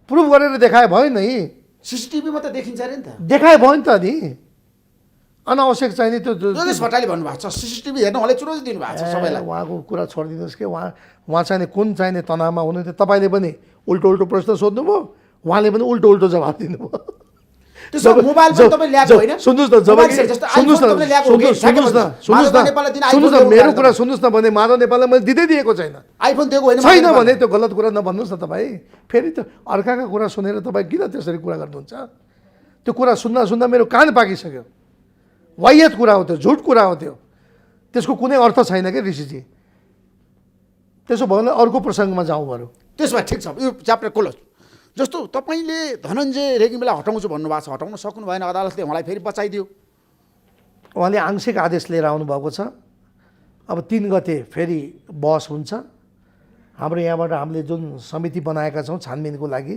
प्रुफ गरेर देखाए भयो नि। सिसिटिभीमा त देखिन्छ अरे नि त। देखाए भयो नि त नि। अनावश्यक चाहिने त्यो योगेश भट्टराईले भन्नुभएको छ सिसिटिभी हेर्नु उहाँले चुनौती दिनुभएको छ सबैलाई। उहाँको कुरा छोडिदिनुहोस् कि उहाँ चाहिने कुन चाहिने तनावमा हुनुहुन्थ्यो। तपाईँले पनि उल्टो प्रश्न सोध्नुभयो, उहाँले पनि उल्टो जवाब दिनुभयो। मोबाइल पनि तपाईँ ल्याएको होइन? सुन्नुहोस् न, मेरो कुरा सुन्नुहोस् न भने माधव नेपाललाई मैले दिँदै दिएको छैन। आइफोन दिएको होइन? छैन भने त्यो गलत कुरा नभन्नुहोस् न तपाईँ। फेरि त अर्काका कुरा सुनेर तपाईँ किन त्यसरी कुरा गर्नुहुन्छ? त्यो कुरा सुन्दा मेरो कान पाकिसक्यो। वाहियात कुरा हो त्यो, झुट कुरा हो त्यो, त्यसको कुनै अर्थ छैन क्या ऋषिजी। त्यसो भयो भने अर्को प्रसङ्गमा जाउँ बरु। त्यसो भए ठिक छ, यो च्याप्टर क्लोज। जस्तो तपाईँले धनञ्जय रेग्मीलाई हटाउँछु भन्नुभएको छ, हटाउन सक्नु भएन, अदालतले उहाँलाई फेरि बचाइदियो। उहाँले आंशिक आदेश लिएर आउनुभएको छ। अब 3 गते फेरि बहस हुन्छ। हाम्रो यहाँबाट हामीले जुन समिति बनाएका छौँ छानबिनको लागि,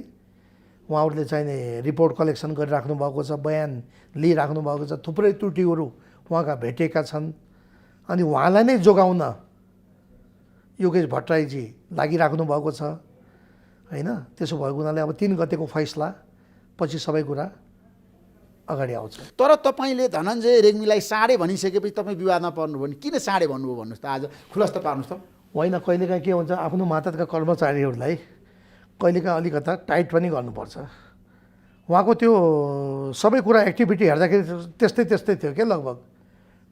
उहाँहरूले चाहिने रिपोर्ट कलेक्सन गरिराख्नु भएको छ, बयान लिइराख्नु भएको छ। थुप्रै त्रुटिहरू उहाँका भेटेका छन् अनि उहाँलाई नै जोगाउन योगेश भट्टराईजी लागिराख्नु भएको छ, होइन? त्यसो भएको हुनाले अब 3 गतेको फैसला पछि सबै कुरा अगाडि आउँछ। तर तपाईँले धनञ्जय रेग्मीलाई साँडे भनिसकेपछि तपाईँ विवादमा पर्नुभयो नि, किन साँडे भन्नुभयो भन्नुहोस् त? आज खुलस्त पार्नुहोस् त। होइन, कहिलेकाहीँ के हुन्छ, आफ्नो मातहतका कर्मचारीहरूलाई कहिलेकाहीँ अलिकता टाइट पनि गर्नुपर्छ। उहाँको त्यो सबै कुरा एक्टिभिटी हेर्दाखेरि त्यस्तै थियो क्या लगभग।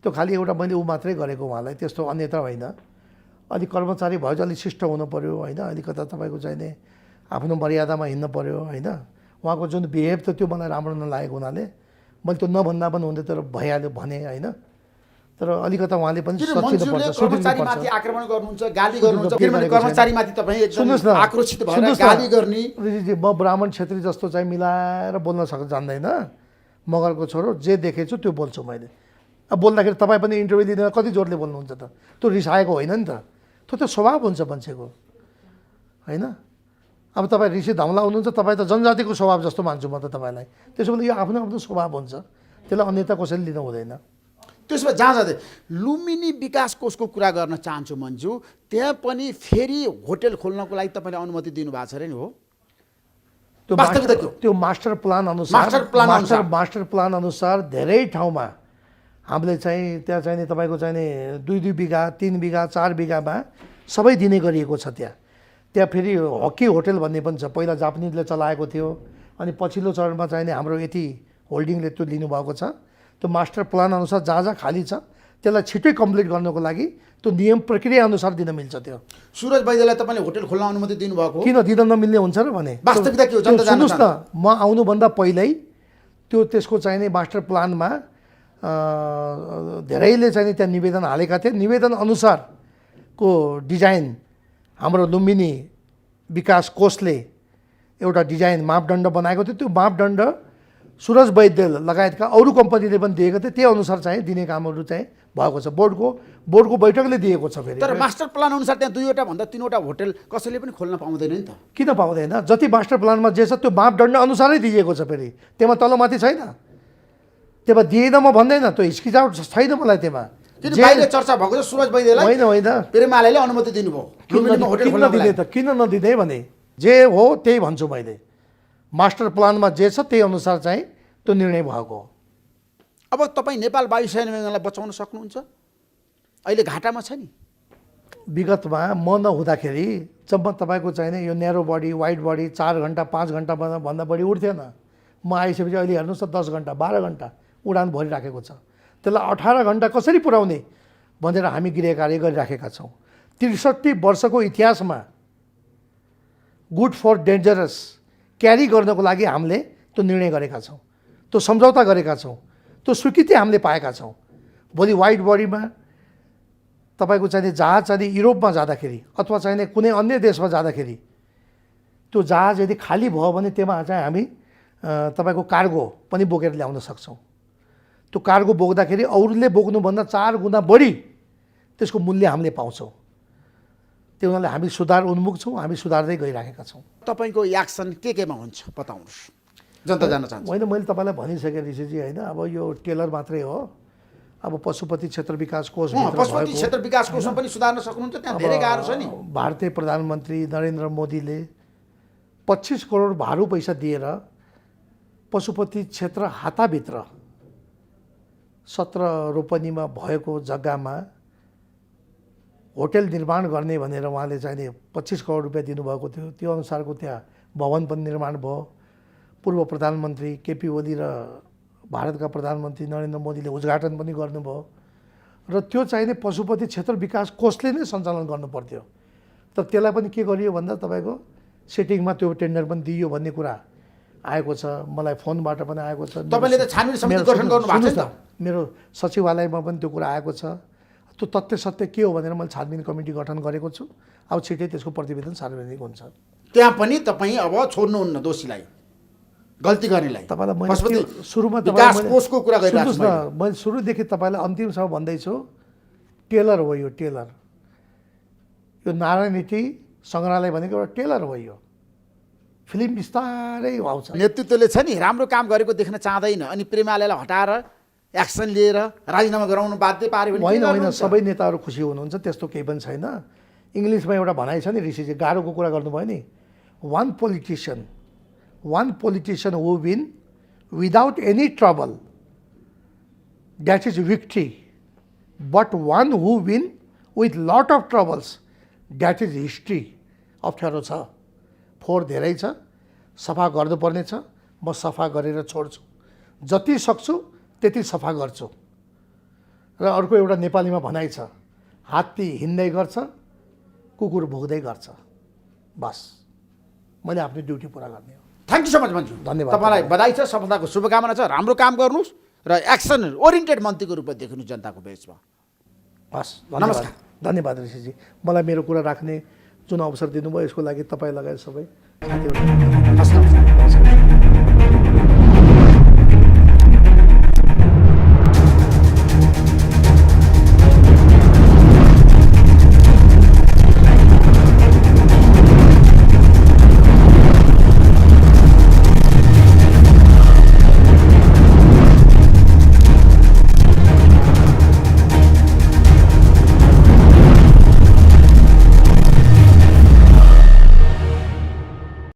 त्यो खालि एउटा मैले ऊ मात्रै गरेको उहाँलाई, त्यस्तो अन्यथा होइन। अलिक कर्मचारी भयो चाहिँ अलिक शिष्ट हुनु पऱ्यो, होइन? अलिकता तपाईँको चाहिने आफ्नो मर्यादामा हिँड्नु पऱ्यो, होइन? उहाँको जुन बिहेभ त त्यो मलाई राम्रो नलागेको हुनाले मैले त्यो नभन्दा पनि हुन्थ्यो, तर भइहाल्यो भने, होइन? तर अलिकता उहाँले पनि सचिनुपर्छ, कर्मचारीमाथि आक्रमण गर्नुहुन्छ, गाली गर्नुहुन्छ, कर्मचारीमाथि तपाईँ सुन्नुहोस् न, आक्रोशित भएर गाली गर्ने। ऋषिजी, म ब्राह्मण क्षेत्री जस्तो चाहिँ मिलाएर बोल्न जान्दैन। मगरको छोरो जे देखेछु त्यो बोल्छु मैले। अब बोल्दाखेरि तपाईँ पनि इन्टरभ्यू लिँदैन कति जोडले बोल्नुहुन्छ त? त्यो रिसाएको होइन नि त, त्यो स्वभाव हुन्छ मान्छेको, होइन? अब तपाईँ ऋषि धमला हुनुहुन्छ, तपाईँ त जनजातिको स्वभाव जस्तो मान्छु म त तपाईँलाई। त्यसो भने यो आफ्नो आफ्नो स्वभाव हुन्छ, त्यसलाई अन्यथा कसैले लिनु हुँदैन। त्यसो भए जहाँ जाँदै लुम्बिनी विकास कोषको कुरा गर्न चाहन्छु मन्जु, त्यहाँ पनि फेरि होटेल खोल्नको लागि तपाईँले अनुमति दिनुभएको छ अरे नि? हो, त्यो मास्टर प्लान अनुसार धेरै ठाउँमा हामीले चाहिँ त्यहाँ चाहिने तपाईँको चाहिने 2-2 बिघा 3 बिघा 4 बिघामा सबै दिने गरिएको छ। त्यहाँ फेरि हकी होटेल भन्ने पनि छ, पहिला जापानिजले चलाएको थियो अनि पछिल्लो चरणमा चाहिने हाम्रो यति होल्डिङले त्यो लिनुभएको छ। त्यो मास्टर प्लान अनुसार जहाँ खाली छ त्यसलाई छिटै कम्प्लिट गर्नको लागि त्यो नियम प्रक्रिया अनुसार दिन मिल्छ। त्यो सुरज वैद्यलाई तपाईँले होटेल खोल्न अनुमति दिनुभएको? किन दिन नमिल्ने हुन्छ र भने वास्तविकता के हो? सुन्नुहोस् न, म आउनुभन्दा पहिल्यै त्यो त्यसको चाहिने मास्टर प्लानमा धेरैले चाहिने त्यहाँ निवेदन हालेका थिए। निवेदन अनुसारको डिजाइन हाम्रो लुम्बिनी विकास कोषले एउटा डिजाइन मापदण्ड बनाएको थियो। त्यो मापदण्ड सुरज वैद्य लगायतका अरू कम्पनीले पनि दिएको थियो, त्यही अनुसार चाहिँ दिने कामहरू चाहिँ भएको छ। बोर्डको बैठकले दिएको छ फेरि। तर मास्टर प्लान अनुसार त्यहाँ 2वटा भन्दा 3वटा होटल कसैले पनि खोल्न पाउँदैन नि त। किन पाउँदैन? जति मास्टर प्लानमा जे छ त्यो मापदण्ड अनुसारै दिएको छ फेरि। त्यसमा तलमाथि छैन, त्यसमा दिएन म भन्दैन, त्यो हिचकिचाउट छैन मलाई त्यसमा। किन बाहिर चर्चा भएको छ सुरज वैद्यलाई होइन पेरुमालेले अनुमति दिनुभयो लुम्बिनीमा होटल किन खोल्नको नदिने लागि। त? किन नदिने भने जे हो त्यही भन्छु मैले। मास्टर प्लानमा जे छ त्यही अनुसार चाहिँ त्यो निर्णय भएको हो। अब तपाईँ नेपाल वायुसेनालाई बचाउन सक्नुहुन्छ? अहिले घाटामा छ नि। विगतमा म नहुँदाखेरि जब तपाईँको चाहिने यो न्यारो बडी वाइड बडी 4 घन्टा 5 घन्टा भन्दा बढी उड्थेन। म आइसकेपछि अहिले हेर्नुहोस् त 10 घन्टा 12 घन्टा उडान भरिराखेको छ। त्यसलाई 18 घन्टा कसरी पुर्याउने भनेर हामी गृह कार्य गरिराखेका छौँ। 63 वर्षको इतिहासमा गुड फर डेन्जरस क्यारी गर्नको लागि हामीले त्यो निर्णय गरेका छौँ, त्यो सम्झौता गरेका छौँ, त्यो स्वीकृति हामीले पाएका छौँ। भोलि वाइड बडीमा तपाईँको चाहिने जहाज चाहिँ युरोपमा जाँदाखेरि अथवा चाहिने कुनै अन्य देशमा जाँदाखेरि त्यो जहाज यदि खाली भयो भने त्यसमा चाहिँ हामी तपाईँको कार्गो पनि बोकेर ल्याउन सक्छौँ। त्यो कार्गो बोक्दाखेरि अरूले बोक्नुभन्दा 4 गुणा बढी त्यसको मूल्य हामीले पाउँछौँ। त्यो हुनाले हामी सुधार उन्मुख छौँ, हामी सुधार्दै गइराखेका छौँ। तपाईँको एक्सन केमा हुन्छ बताउनुहोस्, जनता जान्न चाहन्छ। होइन, मैले तपाईँलाई भनिसकेँ ऋषिजी, होइन अब यो टेलर मात्रै हो। अब पशुपति क्षेत्र विकास कोष पशुपति क्षेत्र विकास कोषमा पनि सुधार्न सक्नुहुन्छ, त्यहाँ धेरै गाह्रो छ नि। भारतीय प्रधानमन्त्री नरेन्द्र मोदीले 25 करोड भारू पैसा दिएर पशुपति क्षेत्र हाताभित्र 17 रोपनीमा भएको जग्गामा होटल निर्माण गर्ने भनेर उहाँले चाहिँ 25 करोड रुपियाँ दिनुभएको थियो। त्यो अनुसारको त्यहाँ भवन पनि निर्माण भयो। पूर्व प्रधानमन्त्री केपी ओली र भारतका प्रधानमन्त्री नरेन्द्र मोदीले उद्घाटन पनि गर्नुभयो र त्यो चाहिने पशुपति क्षेत्र विकास कोषले नै सञ्चालन गर्नुपर्थ्यो। तर त्यसलाई पनि के गरियो भन्दा तपाईँको सेटिङमा त्यो टेन्डर पनि दिइयो भन्ने कुरा आएको छ। मलाई फोनबाट पनि आएको छ। तपाईँले त छानबिन समिति गठन गर्नुभएको छ। मेरो सचिवालयमा पनि त्यो कुरा आएको छ। त्यो तथ्य सत्य के हो भनेर मैले छानबिन कमिटी गठन गरेको छु। अब छिटै त्यसको प्रतिवेदन सार्वजनिक हुन्छ। त्यहाँ पनि तपाईँ अब छोड्नुहुन्न दोषीलाई, गल्ती गर्नेलाई। तपाईँलाई मैले सुरुमा कोषको कुरा गरिरहेको छु। मैले सुरुदेखि तपाईँलाई अन्तिमसम्म भन्दैछु, टेलर हो यो, टेलर। यो नारायणहिटी सङ्ग्रहालय भनेको एउटा टेलर हो। यो फिल्म बिस्तारै आउँछ। नेतृत्वले छ नि राम्रो काम गरेको देख्न चाहँदैन, अनि प्रेमालेलाई हटाएर एक्सन लिएर राजीनामा गराउनु बाध्य पार्यो भने होइन, सबै नेताहरू खुसी हुनुहुन्छ, त्यस्तो केही पनि छैन। इङ्ग्लिसमा एउटा भनाइ छ नि ऋषिजी, गाह्रोको कुरा गर्नुभयो नि। One politician who win without any trouble that is victory, but one who win with lot of troubles that is history. अप्ठ्यारो छ, फोहोर धेरै छ, सफा गर्नुपर्ने छ। म सफा गरेर छोड्छु, जति सक्छु त्यति सफा गर्छु। र अर्को एउटा नेपालीमा भनाइ छ, हात्ती हिँड्दै गर्छ, कुकुर भुक्दै गर्छ। बस मैले आफ्नो ड्युटी पुरा गर्ने हो। थ्याङ्क यू सो मच भन्छु। धन्यवाद। तपाईँलाई बधाई छ, सफलताको शुभकामना छ। राम्रो काम गर्नुहोस् र एक्सन ओरिएन्टेड मन्त्रीको रूपमा देखिनुहोस् जनताको बेचमा। हस्, नमस्कार। धन्यवाद ऋषिजी, मलाई मेरो कुरा राख्ने जुन अवसर दिनुभयो यसको लागि तपाईँ लगायत सबै साथीहरू